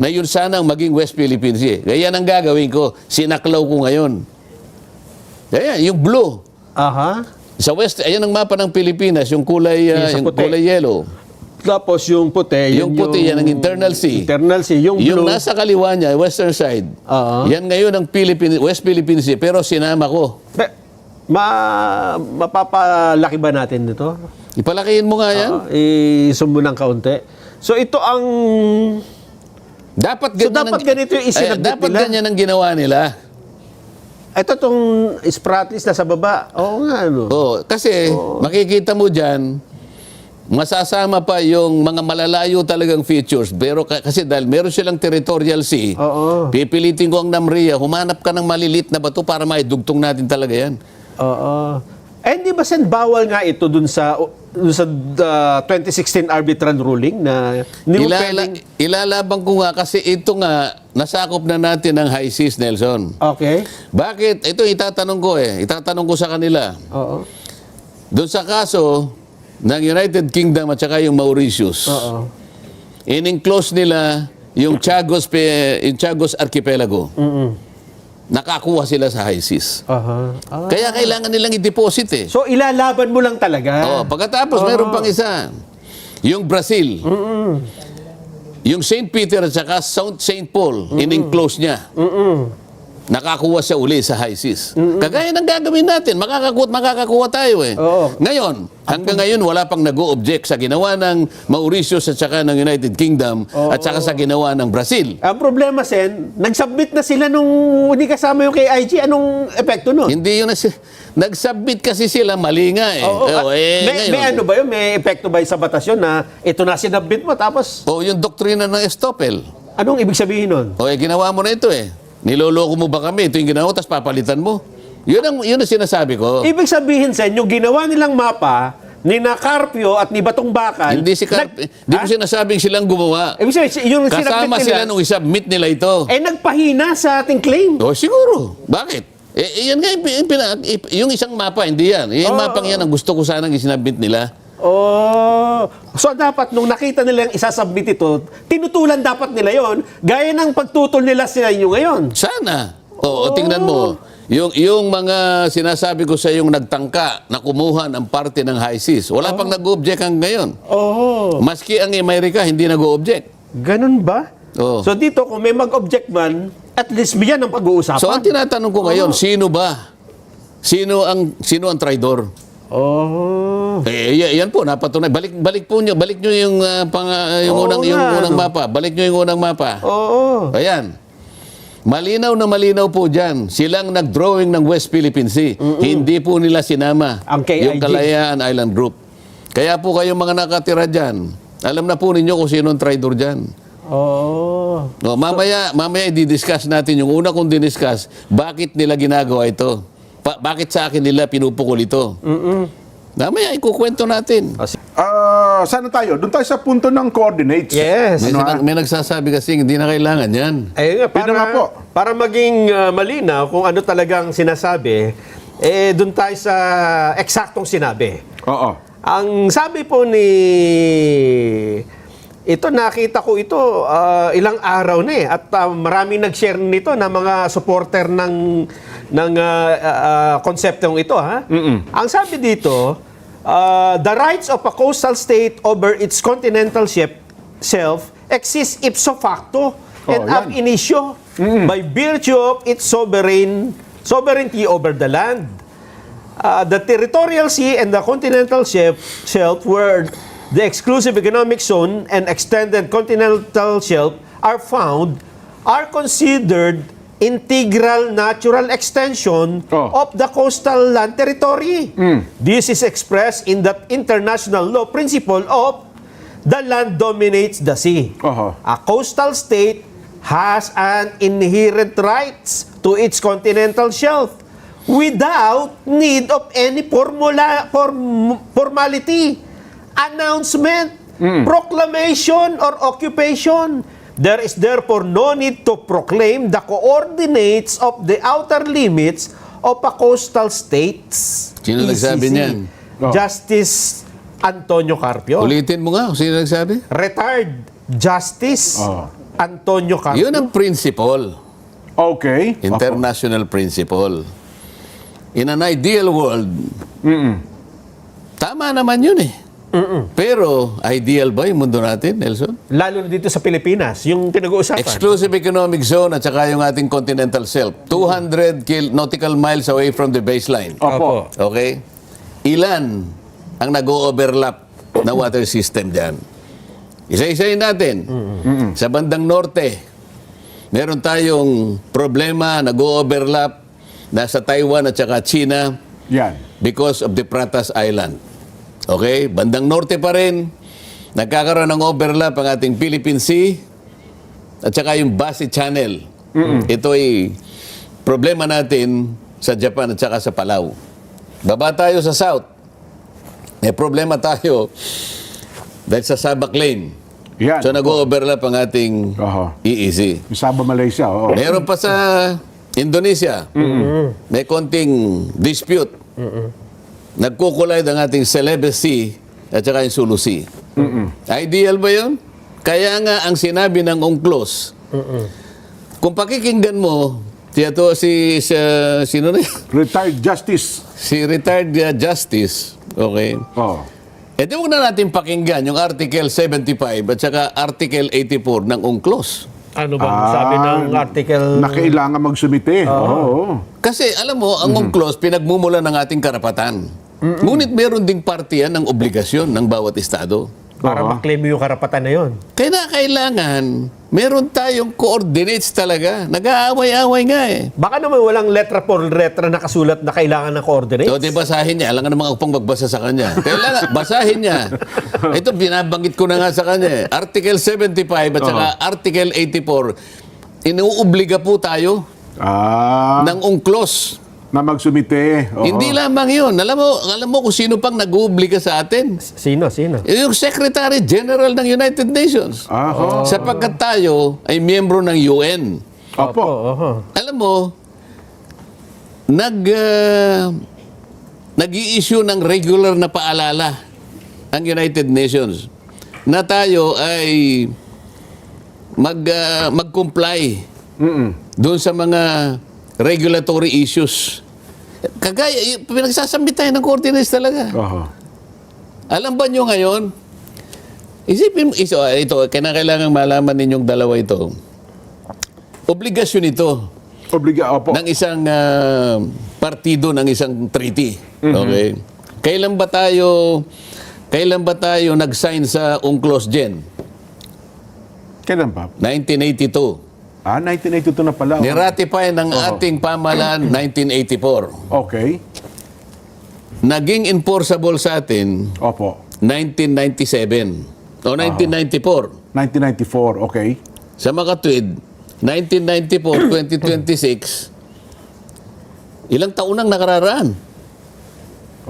Speaker 3: Na yun sana ang maging West Philippine Sea. Kaya yan ang gagawin ko. Sinaklaw ko ngayon. Kaya yung blue.
Speaker 2: Aha.
Speaker 3: Sa west, ayan ang mapa ng Pilipinas, yung kulay,
Speaker 2: Yung sa
Speaker 3: yung
Speaker 2: puti.
Speaker 3: kulay yellow.
Speaker 2: Tapos yung puti,
Speaker 3: Yung puti, yan ang internal sea.
Speaker 2: Internal sea. Yung
Speaker 3: Yung
Speaker 2: blue,
Speaker 3: nasa kaliwa niya, western side,
Speaker 2: Oo.
Speaker 3: yan ngayon ang West Philippine Sea, pero sinama ko.
Speaker 2: mapapalaki ba natin dito?
Speaker 3: Ipalakihin mo nga yan.
Speaker 2: I-zoom mo ng kaunti. So ito ang...
Speaker 3: Dapat
Speaker 2: So,
Speaker 3: ganyan
Speaker 2: dapat ganito yung isinabit
Speaker 3: dapat
Speaker 2: nila?
Speaker 3: ganyan ang ginawa nila.
Speaker 2: Ito tong Spratlys na sa baba. Oo nga, ano.
Speaker 3: Oh, kasi makikita mo diyan masasama pa yung mga malalayo talagang features. Pero kasi dahil meron silang territorial sea,
Speaker 2: Oo.
Speaker 3: pipilitin ko ang NAMRIA, humanap ka ng malilit na bato para maidugtong natin talaga yan.
Speaker 2: Oo. Eh, di ba sen bawal nga ito dun sa 2016 arbitral ruling na
Speaker 3: Ilalabang ko nga kasi ito nga nasakop na natin ng high seas, Nelson.
Speaker 2: Okay.
Speaker 3: Bakit? Ito itatanong ko sa kanila.
Speaker 2: Oo.
Speaker 3: Doon sa kaso ng United Kingdom at saka yung Mauritius,
Speaker 2: Oo.
Speaker 3: in-enclose nila yung Chagos Archipelago. Nakakuha sila sa high seas.
Speaker 2: Aha.
Speaker 3: Kaya kailangan nilang i-deposit eh.
Speaker 2: So ilalaban mo lang talaga.
Speaker 3: Pagkatapos meron pang isa. Yung Brazil. Yung St. Peter at saka St. Paul, in-enclose niya. Nakakuha siya uli sa high seas. Kagaya ng gagawin natin, makakakuha tayo eh.
Speaker 2: Oo.
Speaker 3: Ngayon, hanggang ngayon wala pang nag-o-object sa ginawa ng Mauritius at saka ng United Kingdom at saka sa ginawa ng Brazil.
Speaker 2: Ang problema, Sen, nag-submit na sila nung hindi kasama yung kay IG. Anong epekto nun?
Speaker 3: Hindi yun nag-submit kasi sila, mali nga eh.
Speaker 2: Oo.
Speaker 3: Ngayon,
Speaker 2: May ano ba yun? May epekto ba yun sa batas yun na ito na sinabit mo tapos
Speaker 3: yung doktrina ng Estoppel.
Speaker 2: anong ibig sabihin nun?
Speaker 3: Ginawa mo na ito eh. Niloloko mo ba kami? Ito yung ginawa, tapos papalitan mo. Yun ang sinasabi ko.
Speaker 2: Ibig sabihin, Sen, yung ginawa nilang mapa ni na Carpio at ni Batong Bakal.
Speaker 3: Hindi ko sinasabing silang gumawa.
Speaker 2: Ibig sabihin, yung
Speaker 3: Kasama
Speaker 2: sinabit
Speaker 3: sila
Speaker 2: nila,
Speaker 3: nung isubmit nila ito.
Speaker 2: nagpahina sa ating claim.
Speaker 3: Siguro. Bakit? Yan nga yung isang mapa, hindi yan. Yung mapang yan ang gusto ko sanang isinabit nila.
Speaker 2: So dapat nung nakita nila yung isasubmit ito, tinutulan dapat nila yon gaya ng pagtutol nila sa inyo ngayon.
Speaker 3: Sana. Tingnan mo. Yung mga sinasabi ko sa yung nagtangka na kumuha ng parte ng high seas, wala pang nag-object hanggang ngayon. Maski ang Amerika, hindi nag-object.
Speaker 2: Ganun ba?
Speaker 3: Oo.
Speaker 2: So dito, kung may mag-object man, at least yan ang pag-uusapan.
Speaker 3: So ang tinatanong ko ngayon, sino ba? Sino ang traidor? Yan po napatunay. Balik nyo yung unang mapa. Balik nyo yung unang mapa. Ayan. Malinaw na malinaw po diyan. Silang nag-drawing ng West Philippine Sea. Hindi po nila sinama
Speaker 2: Ang KIG.
Speaker 3: yung Kalayaan Island Group. Kaya po kayong mga nakatira diyan, alam na po ninyo kung sino ang traidor diyan. Mamaya i-discuss natin yung una kong diniscuss, bakit nila ginagawa ito? Bakit sa akin nila pinupukol ito? Mamaya ikukwento natin.
Speaker 4: Saan na tayo? Doon tayo sa punto ng coordinates.
Speaker 2: Yes.
Speaker 3: May nagsasabi kasi hindi na kailangan yan.
Speaker 2: Ayun nga,
Speaker 4: Yun na nga po.
Speaker 2: para maging malinaw kung ano talagang sinasabi, doon tayo sa eksaktong sinabi.
Speaker 4: Oo.
Speaker 2: Ang sabi po ito nakita ko ito ilang araw na eh at maraming nag-share nito na mga supporter ng konseptong ito ha. Ang sabi dito, the rights of a coastal state over its continental shelf exist ipso facto and ab
Speaker 4: yan.
Speaker 2: initio by virtue of its sovereignty over the land. The territorial sea and the continental shelf were the exclusive economic zone and extended continental shelf are considered integral natural extension of the coastal land territory. This is expressed in the international law principle of the land dominates the sea. A coastal state has an inherent rights to its continental shelf without need of any formality, announcement, proclamation, or occupation. There is therefore no need to proclaim the coordinates of the outer limits of a coastal states.
Speaker 3: Sino nagsabi niyan?
Speaker 2: Justice Antonio Carpio.
Speaker 3: Ulitin mo nga kung sino nagsabi.
Speaker 2: Retired Justice Antonio Carpio.
Speaker 3: Yun ang principle.
Speaker 4: Okay.
Speaker 3: International principle. in an ideal world, tama naman yun eh. Pero, ideal ba yung mundo natin, Nelson?
Speaker 2: Lalo na dito sa Pilipinas, yung pinag-uusapan.
Speaker 3: Exclusive economic zone at saka yung ating continental shelf. 200 nautical miles away from the baseline.
Speaker 2: Opo.
Speaker 3: Okay? Ilan ang nag-overlap na water system dyan? Isa-isayin natin. Sa bandang norte, meron tayong problema, nag-overlap nasa Taiwan at saka China
Speaker 4: Yan.
Speaker 3: because of the Pratas Island. Okay? Bandang norte pa rin, nagkakaroon ng overlap ang ating Philippine Sea at saka yung Basi Channel. Ito ay problema natin sa Japan at saka sa Palau. Baba tayo sa south. May problema tayo dahil sa Sabak Lane.
Speaker 4: Yan.
Speaker 3: So nag-overlap ang ating
Speaker 4: Aha.
Speaker 3: EEZ.
Speaker 4: Yung Sabah, Malaysia. Oo.
Speaker 3: Meron pa sa Indonesia. May konting dispute. Nagkukulay ang ating Celebes Sea at saka yung Sulu Sea. Ideal ba yun? Kaya nga ang sinabi ng UNCLOS, kung pakikinggan mo, sino na yun?
Speaker 4: Retired Justice.
Speaker 3: Si retired Justice, okay?
Speaker 4: Oh.
Speaker 3: E di huwag na natin pakinggan yung Article 75 at saka Article 84 ng UNCLOS.
Speaker 2: Ano bang sabi ng article?
Speaker 4: Na kailangan magsumite. Oo.
Speaker 3: Kasi alam mo, ang UNCLOS pinagmumula ng ating karapatan. Ngunit meron ding partiyan ng obligasyon ng bawat estado.
Speaker 2: Para maklaim mo yung karapatan na yun.
Speaker 3: Kaya kailangan, meron tayong coordinates talaga. Nag-aaway-aaway nga eh.
Speaker 2: Baka naman walang letra por letra nakasulat na kailangan ng coordinates.
Speaker 3: So, di basahin niya. Alam nga naman upang magbasa sa kanya. Kailangan, basahin niya. Ito, binabanggit ko na nga sa kanya. Article 75 at saka Article 84, inuobliga po tayo ng UNCLOS.
Speaker 4: Na magsumite. Oo.
Speaker 3: Hindi lamang yun. Alam mo kung sino pang nag-uubliga sa atin?
Speaker 2: Sino?
Speaker 3: Yung Secretary General ng United Nations.
Speaker 4: Aha.
Speaker 3: Sapagkat tayo ay miyembro ng UN.
Speaker 4: Opo.
Speaker 3: Alam mo, nag-i-issue ng regular na paalala ang United Nations na tayo ay mag-comply doon sa mga regulatory issues. Kagaya, pinagsasambit tayo ng coordinates talaga.
Speaker 4: Aha.
Speaker 3: Alam ba nyo ngayon, isipin, ito, kailangan malaman ninyong dalawa ito. Obligasyon ito
Speaker 4: Opo.
Speaker 3: ng isang partido ng isang treaty. Okay? Kailan ba tayo nag-sign sa UNCLOS Gen?
Speaker 4: Kailan pa?
Speaker 3: 1982.
Speaker 4: 1982 na pala.
Speaker 3: Niratify ng ating pamahalaan 1984.
Speaker 4: Okay.
Speaker 3: Naging enforceable sa atin
Speaker 4: Opo.
Speaker 3: 1997 o 1994.
Speaker 4: 1994. Okay.
Speaker 3: Sa makatwid, 1994, 2026, ilang taon nang nakararaan?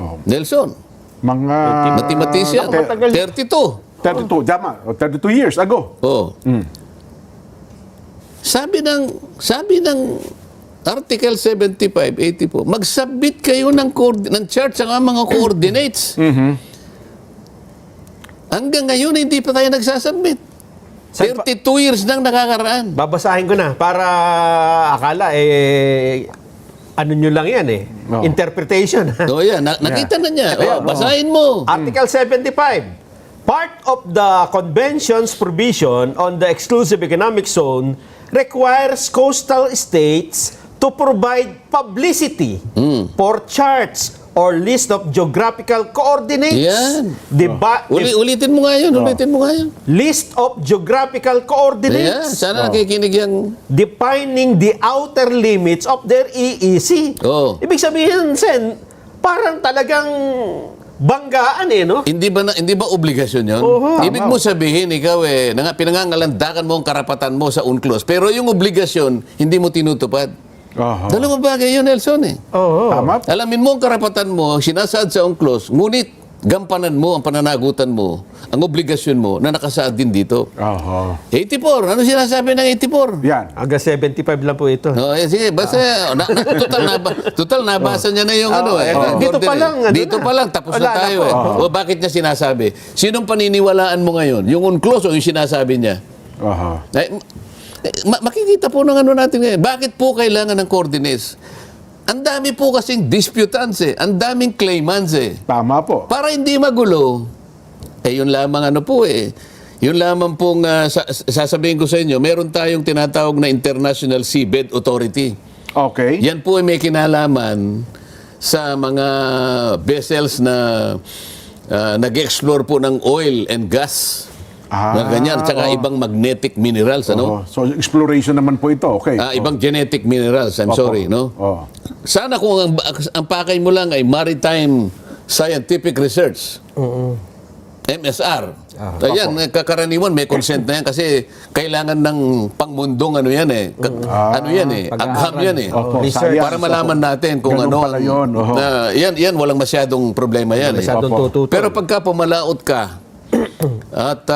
Speaker 4: Oh.
Speaker 3: Nelson,
Speaker 4: Mga...
Speaker 3: mathematician, 32.
Speaker 4: 32. Tama. 32 years ago.
Speaker 3: Oh. Sabi ng Article 75, 84, mag-submit kayo ng chart sa mga coordinates. Hanggang ngayon, hindi pa tayo nagsasubmit. 32 years nang nakakaraan.
Speaker 2: Babasahin ko na para akala ano nyo lang yan
Speaker 4: Oo.
Speaker 2: Interpretation.
Speaker 3: So yan, nakita na niya.
Speaker 2: Ayan,
Speaker 3: Basahin mo.
Speaker 2: Article 75. Part of the convention's provision on the exclusive economic zone requires coastal states to provide publicity for charts or list of geographical coordinates.
Speaker 3: Yan. Ulitin mo nga yun.
Speaker 2: List of geographical
Speaker 3: Ayan,
Speaker 2: coordinates
Speaker 3: sana nakikinig yan.
Speaker 2: defining the outer limits of their EEZ.
Speaker 3: Oo.
Speaker 2: Ibig sabihin, Sen, parang talagang banggaan no?
Speaker 3: Hindi ba obligasyon yun? Ibig mo sabihin, ikaw pinangangalandakan mo ang karapatan mo sa UNCLOS, pero yung obligasyon, hindi mo tinutupad.
Speaker 4: Aha.
Speaker 3: Dalawang bagay yun, Nelson
Speaker 4: Tama.
Speaker 3: Alamin mo ang karapatan mo, sinasaad sa UNCLOS, ngunit gampanan mo ang pananagutan mo, ang obligasyon mo na nakasaad din dito.
Speaker 4: Aha.
Speaker 3: 84, ano sinasabi ng 84?
Speaker 4: Yan.
Speaker 2: Hanggang 75 lang po ito.
Speaker 3: Sige, basta total nabasa niya na yung
Speaker 2: dito pa lang,
Speaker 3: dito pa lang tapos na
Speaker 2: Wala na
Speaker 3: tayo
Speaker 2: po.
Speaker 3: O bakit niya sinasabi? Sinong paniniwalaan mo ngayon? Yung UNCLOS o yung sinasabi niya?
Speaker 4: Aha.
Speaker 3: Makikita po ng natin ngayon. Bakit po kailangan ng coordinates? Ang dami po kasing disputants eh. Ang daming claimants eh.
Speaker 4: Tama po.
Speaker 3: Para hindi magulo, yun lamang ano po eh. Yun lamang pong sasabihin ko sa inyo, meron tayong tinatawag na International Seabed Authority.
Speaker 4: Okay.
Speaker 3: Yan po ay may kinalaman sa mga vessels na nag-explore po ng oil and gas. Na ganyan, tsaka ibang magnetic minerals, ano?
Speaker 4: So, exploration naman po ito. Okay.
Speaker 3: Ibang genetic minerals, I'm sorry, no? Sana kung ang pakay mo lang ay Maritime Scientific Research. MSR. Ayan, kakaraniwan may consent na yan kasi kailangan ng pangmundong ano yan eh. Ano yan eh, agham yan eh.
Speaker 4: Science.
Speaker 3: Para malaman natin kung
Speaker 4: Ganun
Speaker 3: ano.
Speaker 4: pala yun.
Speaker 3: Yan, walang masyadong problema yan eh.
Speaker 1: Masyadong tututol.
Speaker 3: Pero pagka pumalaot ka at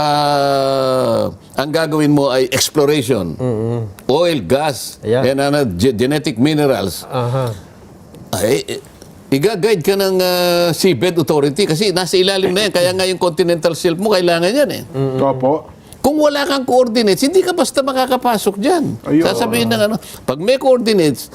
Speaker 3: ang gagawin mo ay exploration, oil, gas,
Speaker 1: Ayan.
Speaker 3: and genetic minerals, i-guide ka ng Seabed Authority kasi nasa ilalim na yan. Kaya nga yung continental shelf mo, kailangan yan eh.
Speaker 4: Opo.
Speaker 3: Kung wala kang coordinates, hindi ka basta makakapasok dyan.
Speaker 4: Ayun.
Speaker 3: Sasabihin ng ano, pag may coordinates,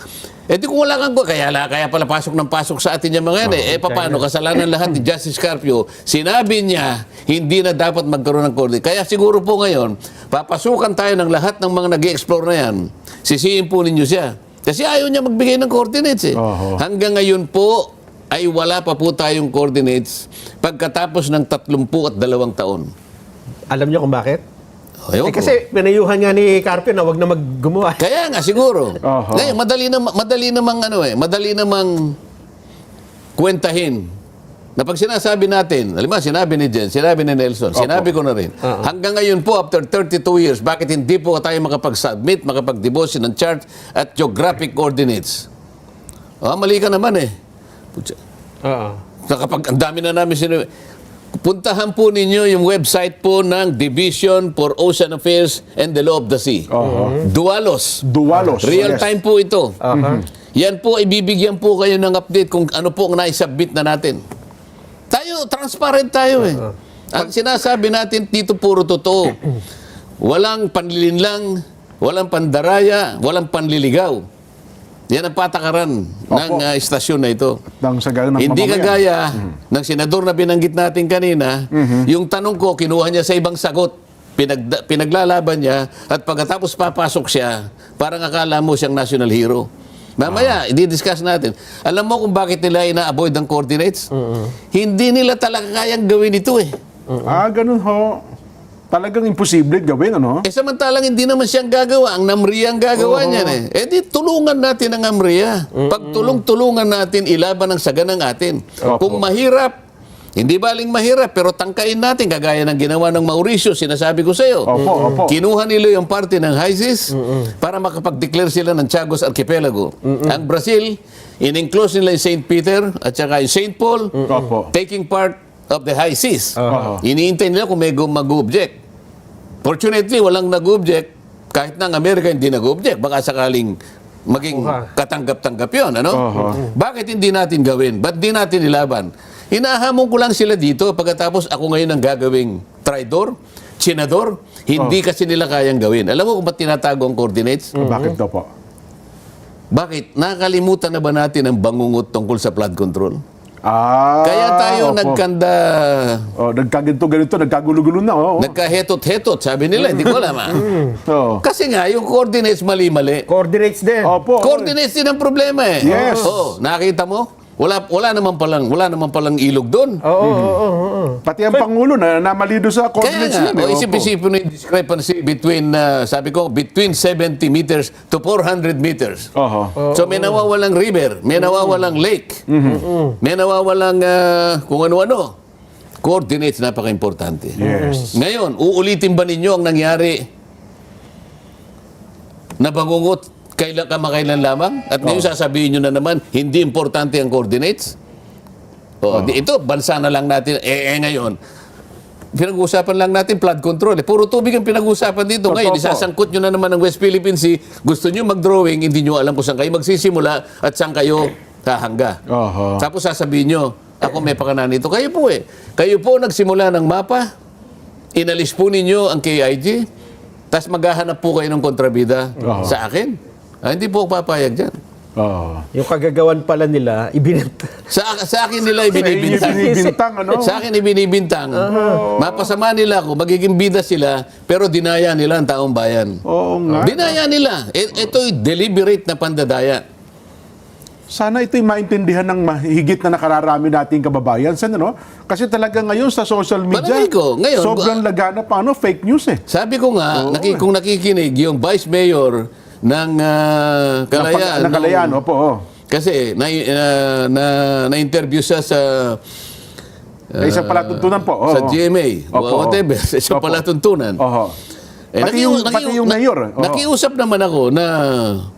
Speaker 3: di kung wala kang kaya pala pasok ng pasok sa atin yung mga yan eh. Paano? Kasalanan lahat ni Justice Carpio. Sinabi niya, hindi na dapat magkaroon ng coordinates. Kaya siguro po ngayon, papasukan tayo ng lahat ng mga nag-i-explore na yan. Sisihin po ninyo siya. Kasi ayaw niya magbigay ng coordinates eh. Hanggang ngayon po, ay wala pa po tayong coordinates pagkatapos ng 32 taon.
Speaker 1: Alam niyo kung bakit?
Speaker 3: Ayoko.
Speaker 1: Kasi pinayuhan nga ni Carpio na wag na maggumawa.
Speaker 3: Kaya nga siguro. Ngayon, madali namang kwentahin. Na pag sinasabi natin, alam mo, sinabi ni Jen, sinabi ni Nelson, sinabi ko na rin, hanggang ngayon po, after 32 years, bakit hindi po tayo makapag-submit, makapag-deposit ng chart at geographic coordinates? Mali ka naman eh. Kapag ang dami na namin puntahan po ninyo yung website po ng Division for Ocean Affairs and the Law of the Sea. Dualos. Real time po ito. Yan po, ibibigyan po kayo ng update kung ano po ang naisubmit na natin. Tayo, transparent tayo eh. Ang sinasabi natin dito puro totoo. Walang panlilinlang, walang pandaraya, walang panliligaw. Yan ang patakaran ng istasyon na ito. Hindi kagaya ng senador na binanggit natin kanina, yung tanong ko, kinuha niya sa ibang sagot. Pinaglalaban niya at pagkatapos papasok siya, parang akala mo siyang national hero. Mamaya, i-discuss natin. Alam mo kung bakit nila ina-avoid ang coordinates? Hindi nila talaga kayang gawin ito eh.
Speaker 4: Ganun ho. Talagang imposible gawin, ano?
Speaker 3: Samantalang hindi naman siyang gagawa. Ang NAMRIA ang gagawa niyan eh. Di tulungan natin ang NAMRIA. Pagtulong-tulungan natin, ilaban ang saganang atin. Kung mahirap, hindi baling mahirap, pero tangkain natin, kagaya ng ginawa ng Mauricio, sinasabi ko sa iyo. Kinuha nila yung parte ng high seas para makapag-declare sila ng Chagos Archipelago. Ang Brazil, in-enclose nila yung St. Peter at saka yung St. Paul, taking part of the high seas. Iniintay nila kung may mag-object. Fortunately, walang nag-object. Kahit na ang Amerika hindi nag-object. Baka sakaling maging katanggap-tanggap yun. Ano? Bakit hindi natin gawin? Ba't di natin ilaban? Hinahamon ko lang sila dito pagkatapos ako ngayon ang gagawing traidor, senador. Hindi kasi nila kayang gawin. Alam mo kung ba't tinatago ang coordinates?
Speaker 4: Bakit daw po?
Speaker 3: Bakit? Nakakalimutan na ba natin ang bangungot tungkol sa flood control? Kaya tayo nagkanda...
Speaker 4: nagkaganto-ganito, nagkagulo-gulo na.
Speaker 3: Nagkahetot-hetot, sabi nila. Hindi ko alam. Kasi nga, yung coordinates mali-mali.
Speaker 1: Coordinates din.
Speaker 3: Coordinates din ang problema eh.
Speaker 4: Yes.
Speaker 3: Nakita mo? Wala naman palang ilog doon.
Speaker 4: Pati ang Pangulo na namali doon sa
Speaker 3: Kaya
Speaker 4: coordinates
Speaker 3: nga,
Speaker 4: yan.
Speaker 3: isip-isipin mo yung discrepancy between, sabi ko, between 70 meters to 400 meters. So may nawawalang river, may nawawalang lake, may nawawalang kung ano-ano. Coordinates, napaka-importante.
Speaker 4: Yes.
Speaker 3: Ngayon, uulitin ba ninyo ang nangyari na bangungot kamakailan lamang? At ngayon sasabihin nyo na naman, hindi importante ang coordinates? Ito, bansa na lang natin. Ngayon, pinag-uusapan lang natin flood control. Puro tubig ang pinag-uusapan dito. Ngayon, isasangkot nyo na naman ng West Philippine Sea. Gusto nyo mag-drawing, hindi nyo alam kung saan kayo magsisimula at saan kayo hahangga. Tapos sasabihin nyo, ako may pakanan nito. Kayo po eh. Kayo po nagsimula ng mapa, inalis po ninyo ang KIG, tapos maghahanap po kayo ng kontrabida sa akin. Hindi po ako papayag dyan.
Speaker 2: Yung kagagawan pala nila, ibinenta.
Speaker 3: Sa akin nila
Speaker 4: Sa inyo
Speaker 3: ibinibintang.
Speaker 4: binibintang, ano?
Speaker 3: Sa akin ibinibintang. Mapasama nila ako, magiging bida sila, pero dinaya nila ang taong bayan.
Speaker 4: Oo nga.
Speaker 3: Dinaya nila. Ito'y deliberate na pandadaya.
Speaker 4: Sana ito'y maintindihan ng mahigit na nakararami nating kababayan. Sana, no? Kasi talaga ngayon sa social media,
Speaker 3: Palagay ko, ngayon,
Speaker 4: sobrang lagana pa, fake news eh.
Speaker 3: Sabi ko nga, kung nakikinig yung vice mayor ng Kalayaan.
Speaker 4: Ng Kalayaan, opo. Oh.
Speaker 3: Kasi na-interview siya sa
Speaker 4: Sa isang palatuntunan po. Oo.
Speaker 3: sa GMA,
Speaker 4: Opo.
Speaker 3: whatever, sa isang
Speaker 4: Opo.
Speaker 3: palatuntunan.
Speaker 4: Oho.
Speaker 3: Eh,
Speaker 4: Pati yung mayor. Oo.
Speaker 3: Nakiusap naman ako na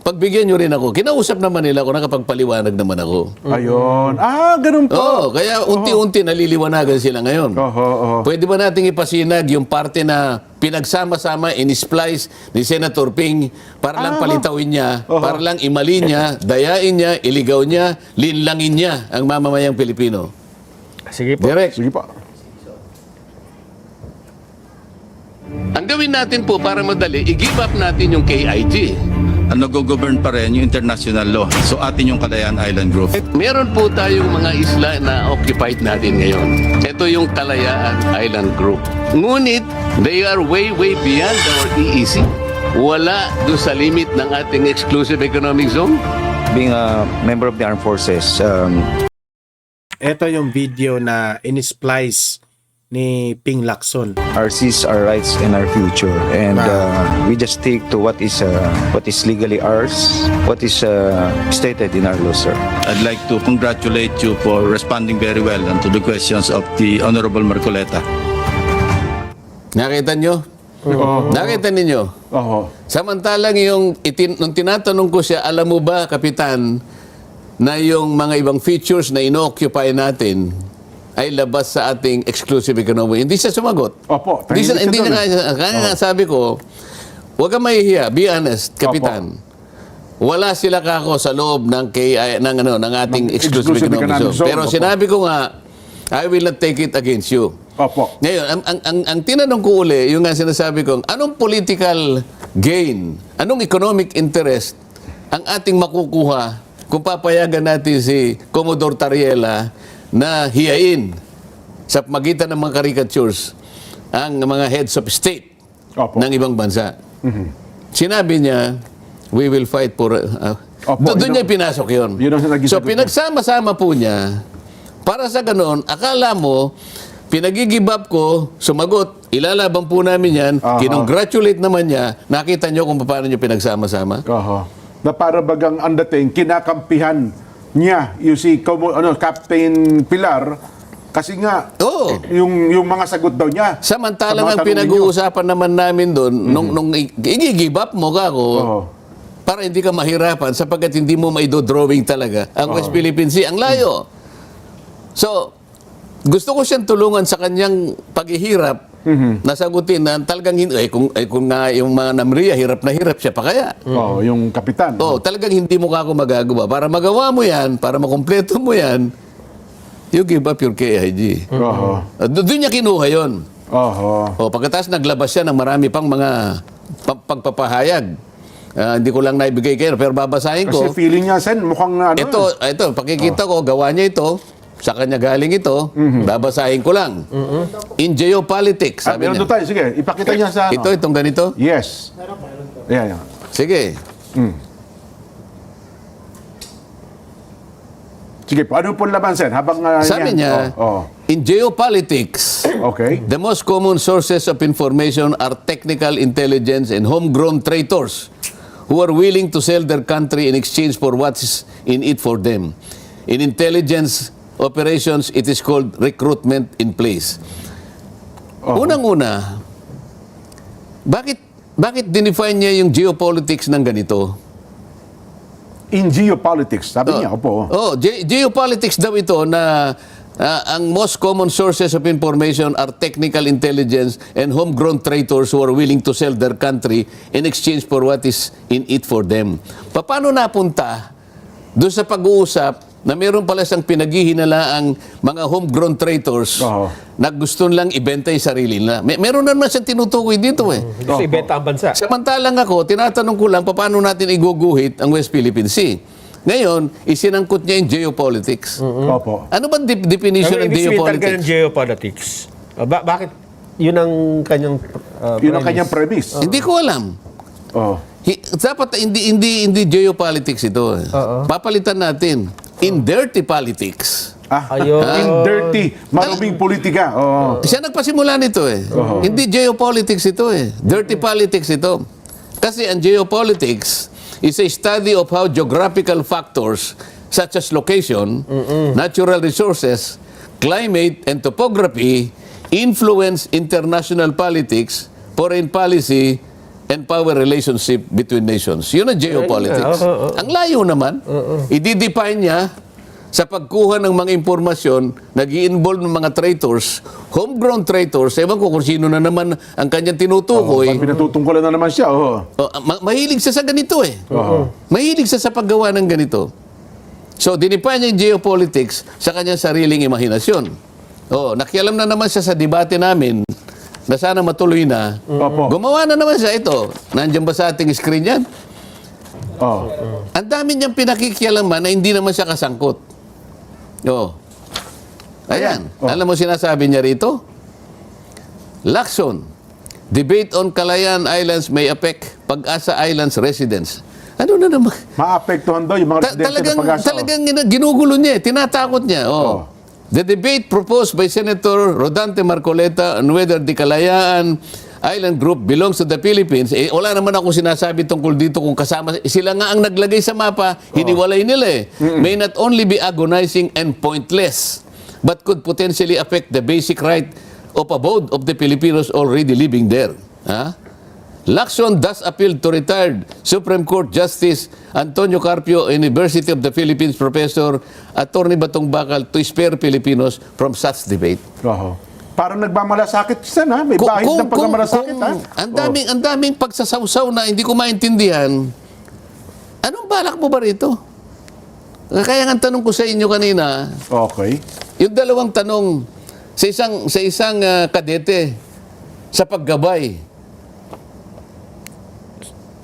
Speaker 3: pagbigyan nyo rin ako. Kinausap naman nila ako, nakapagpaliwanag naman ako.
Speaker 4: Ayun. Ganun po.
Speaker 3: Oo, kaya unti-unti naliliwanagan sila ngayon.
Speaker 4: Oho.
Speaker 3: Pwede ba nating ipasinag yung parte na pinagsama-sama, in-splice ni Senator Ping para lang palitawin niya, para lang imalin niya, dayain niya, iligaw niya, linlangin niya ang mamamayang Pilipino.
Speaker 2: Sige po.
Speaker 3: Direct.
Speaker 4: Sige po.
Speaker 3: Ang gawin natin po para madali, i-give up natin yung KIG.
Speaker 5: ang nag-govern pa rin yung international law. So atin yung Kalayaan Island Group.
Speaker 3: Meron po tayong mga isla na occupied natin ngayon. Ito yung Kalayaan Island Group. Ngunit, they are way beyond our EEZ. Wala doon sa limit ng ating exclusive economic zone.
Speaker 6: Being a member of the armed forces,
Speaker 1: Ito yung video na in-splice ni Ping Lacson.
Speaker 6: our seas, our rights, and our future, and we just stick to what is legally ours, what is stated in our law, sir.
Speaker 5: I'd like to congratulate you for responding very well and to the questions of the Honorable Marcoleta.
Speaker 3: Nakita nyo? Nakita ninyo?
Speaker 4: Oo.
Speaker 3: Samantalang nung tinatanong ko siya, alam mo ba, Kapitan, na yung mga ibang features na ino-occupy natin ay labas sa ating exclusive economy. Hindi siya sumagot.
Speaker 4: Opo.
Speaker 3: Hindi niya kaya nga sabi ko, huwag kang mahihiya, be honest, Kapitan. Wala sila kako sa loob ng ng ating exclusive economic zone. Pero
Speaker 4: Opo.
Speaker 3: sinabi ko nga, I will not take it against you.
Speaker 4: Opo.
Speaker 3: Ngayon, ang tinanong ko uli, yung nga sinasabi ko, anong political gain, anong economic interest ang ating makukuha kung papayagan natin si Commodore Tariela na hiyain sa magitan ng mga caricatures ang mga heads of state
Speaker 4: Opo.
Speaker 3: ng ibang bansa. Sinabi niya, we will fight for...
Speaker 4: Opo,
Speaker 3: doon niya
Speaker 4: yun
Speaker 3: pinasok yun.
Speaker 4: yun ang naging
Speaker 3: So
Speaker 4: sagot
Speaker 3: pinagsama-sama po niya, para sa ganon, akala mo, pinagigibab ko, sumagot, ilalaban po namin yan,
Speaker 4: Aha.
Speaker 3: kinongratulate naman niya, nakita niyo kung paano niyo pinagsama-sama?
Speaker 4: Oho. Na para bagang ang dating, kinakampihan niya yung si Captain Pilar kasi nga
Speaker 3: Oo.
Speaker 4: yung mga sagot daw niya.
Speaker 3: Samantalang
Speaker 4: Sa mga
Speaker 3: ang
Speaker 4: tanong
Speaker 3: pinag-uusapan naman namin doon, nung i-give up mo ka ako,
Speaker 4: Oo.
Speaker 3: para hindi ka mahirapan sapagkat hindi mo maido-drawing talaga ang West Philippine Sea. Ang layo. So, gusto ko siyang tulungan sa kanyang paghihirap na sagutin na talagang kung nga yung mga Namria, hirap na hirap siya pa kaya.
Speaker 4: Oh, yung kapitan.
Speaker 3: Oh, talagang hindi mo kako magagawa. Para magawa mo yan, para makumpleto mo yan, you give up your KIG.
Speaker 4: Oho.
Speaker 3: Doon niya kinuha yon.
Speaker 4: Oho.
Speaker 3: O, pagkatapos naglabas siya ng marami pang mga pagpapahayag. Hindi ko lang naibigay kayo, pero babasahin ko.
Speaker 4: Kasi feeling niya, Sen, mukhang ano.
Speaker 3: Ito, pakikita ko, gawa niya ito. Sa kanya galing ito, babasahin ko lang. In geopolitics, sabi
Speaker 4: meron
Speaker 3: niya.
Speaker 4: doon tayo. Sige, ipakita niya sa ano.
Speaker 3: Itong ganito?
Speaker 4: Yes. Yan.
Speaker 3: Sige.
Speaker 4: Sige po, ano po laban, Sen? Habang
Speaker 3: Sabi
Speaker 4: yan.
Speaker 3: niya, in geopolitics,
Speaker 4: Okay.
Speaker 3: the most common sources of information are technical intelligence and homegrown traitors who are willing to sell their country in exchange for what's in it for them. In intelligence operations, it is called recruitment in place. Unang-una, bakit dinefine niya yung geopolitics ng ganito?
Speaker 4: In geopolitics, sabi niya, opo.
Speaker 3: Geopolitics daw ito na ang most common sources of information are technical intelligence and homegrown traitors who are willing to sell their country in exchange for what is in it for them. Paano napunta doon sa pag-uusap na meron pala siyang pinaghihinalaang mga homegrown traitors na gusto lang ibenta yung sarili nila? Meron naman siyang tinutukoy dito eh.
Speaker 2: Gusto ibenta ang bansa.
Speaker 3: Samantalang ako, tinatanong ko lang paano natin iguguhit ang West Philippine Sea. Ngayon, isinangkot niya yung geopolitics.
Speaker 4: Opo.
Speaker 3: Ano ba definition ng
Speaker 2: Ibig sabihin talaga ng
Speaker 3: geopolitics?
Speaker 2: geopolitics. Bakit? Yun ang kanyang
Speaker 4: Yun ang kanyang premise.
Speaker 3: Hindi ko alam.
Speaker 4: Oh.
Speaker 3: Dapat hindi geopolitics ito. Papalitan natin. In dirty politics.
Speaker 2: Ayun.
Speaker 4: In dirty, maruming politika. Oo.
Speaker 3: Siya nagpasimula nito eh. Hindi geopolitics ito eh. Dirty politics ito. Kasi ang geopolitics is a study of how geographical factors such as location, natural resources, climate, and topography influence international politics, foreign policy, and power relationship between nations. Yun ang geopolitics. Ang layo naman. I-define niya sa pagkuha ng mga impormasyon, nag-i-involve ng mga traitors, homegrown traitors, ewan ko kung sino na naman ang kanyang tinutukoy.
Speaker 4: Pinatutungkulan na naman siya. Oh.
Speaker 3: Mahilig siya sa ganito eh. Mahilig siya sa paggawa ng ganito. So, dinipay niya yung geopolitics sa kanyang sariling imahinasyon. Nakialam na naman siya sa debate namin na sana matuloy na.
Speaker 4: Opo.
Speaker 3: Gumawa na naman siya ito. Nandiyan ba sa ating screen yan?
Speaker 4: Oh.
Speaker 3: Ang dami niyang pinakikialaman na hindi naman siya kasangkot. Ayan. Alam mo sinasabi niya rito? Lacson, debate on Calayan Islands may affect Pag-asa Islands residents. Ano na naman?
Speaker 4: Maapektuhan daw yung mga residente ng Pag-asa.
Speaker 3: Talagang ginugulo niya, tinatakot niya. The debate proposed by Senator Rodante Marcoleta on whether the Kalayaan Island Group belongs to the Philippines, wala naman ako sinasabi tungkol dito kung kasama. Sila nga ang naglagay sa mapa, hiniwalay nila may not only be agonizing and pointless, but could potentially affect the basic right of abode of the Filipinos already living there. Lacson thus appealed to retired Supreme Court Justice Antonio Carpio, University of the Philippines Professor, Attorney Batong Bakal, to spare Filipinos from such debate.
Speaker 4: Parang nagmamalasakit siya na. May bahid ng pagmamalasakit, ha?
Speaker 3: Ang daming pagsasawsaw na hindi ko maintindihan. Anong balak mo ba rito? Kaya nga tanong ko sa inyo kanina,
Speaker 4: Okay.
Speaker 3: yung dalawang tanong sa isang kadete sa paggabay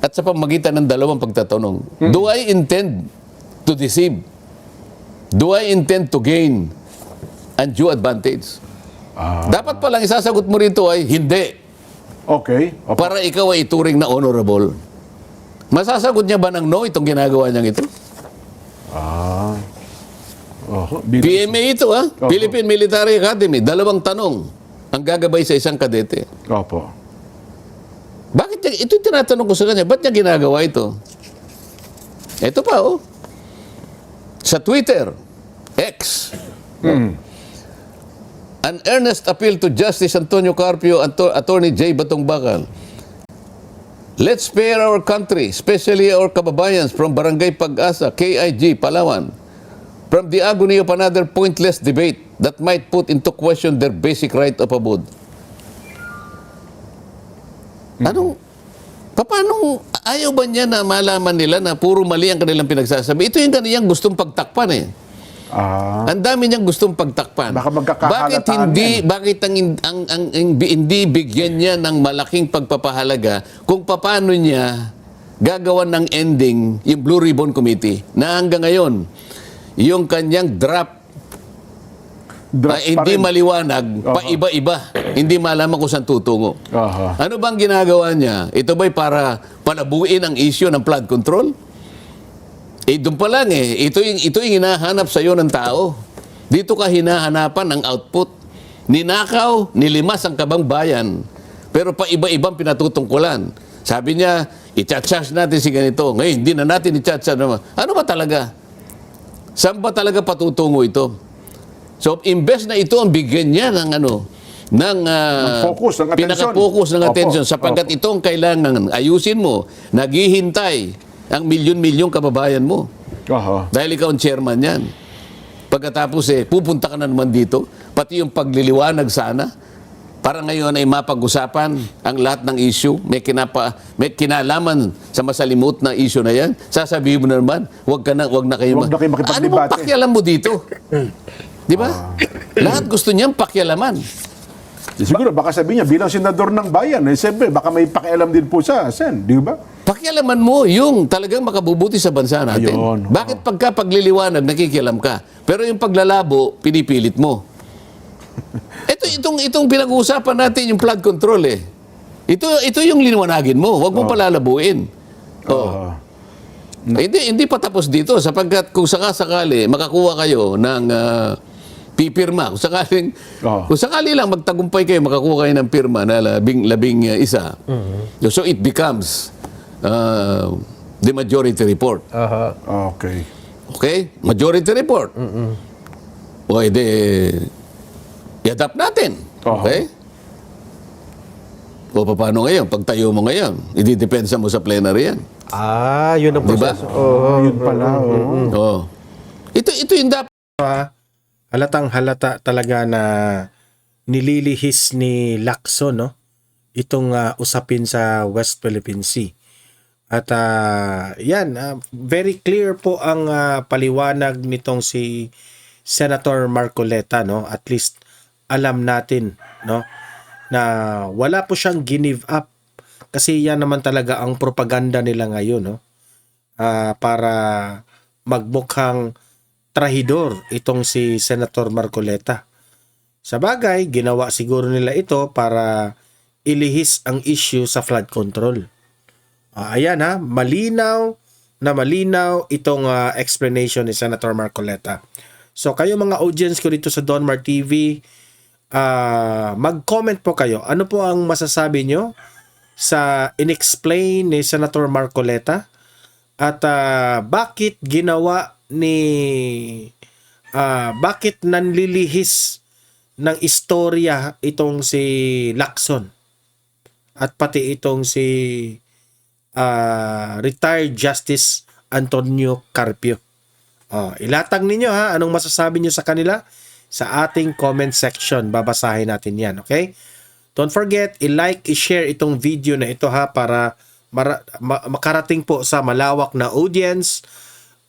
Speaker 3: at sa pamagitan ng dalawang pagtatanong. Do I intend to deceive? Do I intend to gain undue advantage? Dapat palang isasagot mo rito ay hindi.
Speaker 4: Okay. Opo.
Speaker 3: Para ikaw ay ituring na honorable. Masasagot niya ba ng no itong ginagawa niyang ito? PMA ito Philippine Military Academy. Dalawang tanong ang gagabay sa isang kadete.
Speaker 4: Opo.
Speaker 3: Bakit niya, ito yung tinatanong ko sa kanya, ba't niya ginagawa ito? Ito pa sa Twitter, X. An earnest appeal to Justice Antonio Carpio, Attorney J. Batong Bakal. Let's spare our country, especially our kababayans from Barangay Pag-asa, KIG, Palawan, from the agony of another pointless debate that might put into question their basic right of abode. Paano ayaw ba niya na malaman nila na puro mali ang kanilang pinagsasabi? Ito yung kaniyang gustong pagtakpan Ang dami niyang gustong pagtakpan.
Speaker 4: Baka magkakahalataan
Speaker 3: Bakit hindi bigyan niya ng malaking pagpapahalaga kung paano niya gagawan ng ending yung Blue Ribbon Committee na hanggang ngayon yung kanyang draft hindi maliwanag, paiba-iba. Hindi malaman kung saan tutungo. Ano bang ginagawa niya? Ito ba'y para palabuin ang issue ng flood control? Doon pa lang ito yung hinahanap sa iyo ng tao. Dito ka hinahanapan ng output. Ninakaw, nilimas ang kabang bayan. Pero pa iba-ibang pinatutungkulan. Sabi niya, i-charge natin si ganito. Ngayon, hindi na natin i-charge naman. Ano ba talaga? Saan ba talaga patutungo ito? So, imbes na ito ang bigyan niya ng
Speaker 4: focus, ng atensyon.
Speaker 3: pinaka-focus ng atensyon sapagkat ito ang kailangan ayusin mo, naghihintay ang milyon-milyong kababayan mo. Dahil ikaw ang chairman yan. Pagkatapos pupunta ka na naman dito, pati yung pagliliwanag sana, para ngayon ay mapag-usapan ang lahat ng issue, may kinalaman sa masalimut na issue na yan, sasabihin mo na naman, wag na kayo
Speaker 4: makipagdebate.
Speaker 3: Ano bang pakialam mo dito? Di ba? Lahat gusto niyang pakialaman.
Speaker 4: Siguro, baka sabihin niya, bilang senador ng bayan, siyempre, baka may pakialam din po siya, Sen, di ba?
Speaker 3: pakialaman mo yung talagang makabubuti sa bansa natin.
Speaker 4: Ayun,
Speaker 3: Bakit pagka pagliliwanag, nakikialam ka? Pero yung paglalabo, pinipilit mo. Itong pinag-uusapan natin, yung flood control eh. Ito yung liwanagin mo. Huwag mo palalabuin. Oh. Hindi pa tapos dito sapagkat kung sakali makakuha kayo ng pipirma, kung sakali lang magtagumpay kayo, makakuha kayo ng pirma na labing isa. So it becomes the majority report.
Speaker 4: Okay.
Speaker 3: Okay? Majority report. O edi, i-adapt natin. Okay? O paano ngayon? Pagtayo mo ngayon, i-depensa mo sa plenary yan.
Speaker 2: Yun ang
Speaker 3: Diba?
Speaker 2: proseso.
Speaker 4: Yun pala.
Speaker 3: Oh. Ito yung dapat.
Speaker 1: Halatang halata talaga na nililihis ni Lacson, no? Itong usapin sa West Philippine Sea. At very clear po ang paliwanag nitong si Senator Marcoleta, no? At least alam natin, no, na wala po siyang give up kasi yan naman talaga ang propaganda nila ngayon, no? Para magmukhang trahidor itong si Senator Marcoleta. Sa bagay, ginawa siguro nila ito para ilihis ang issue sa flood control. Ayan malinaw na malinaw itong explanation ni Senator Marcoleta. So kayo mga audience ko dito sa Donmar TV, mag-comment po kayo. Ano po ang masasabi nyo sa inexplain ni Senator Marcoleta? At bakit ginawa bakit nanlilihis ng istorya itong si Lacson at pati itong si retired Justice Antonio Carpio? Ilatag ninyo anong masasabi nyo sa kanila sa ating comment section. Babasahin natin yan, okay? Don't forget, i-like, i-share itong video na ito para makarating po sa malawak na audience.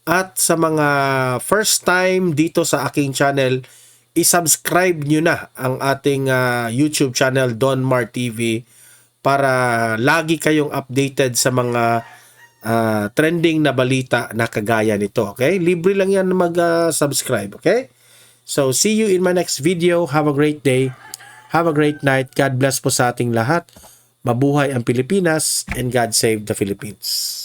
Speaker 1: At sa mga first time dito sa aking channel, i-subscribe nyo na ang ating YouTube channel, Donmar TV, para lagi kayong updated sa mga trending na balita na kagaya nito. Okay? Libre lang yan mag-subscribe. Okay? So, see you in my next video. Have a great day. Have a great night. God bless po sa ating lahat. Mabuhay ang Pilipinas and God save the Philippines.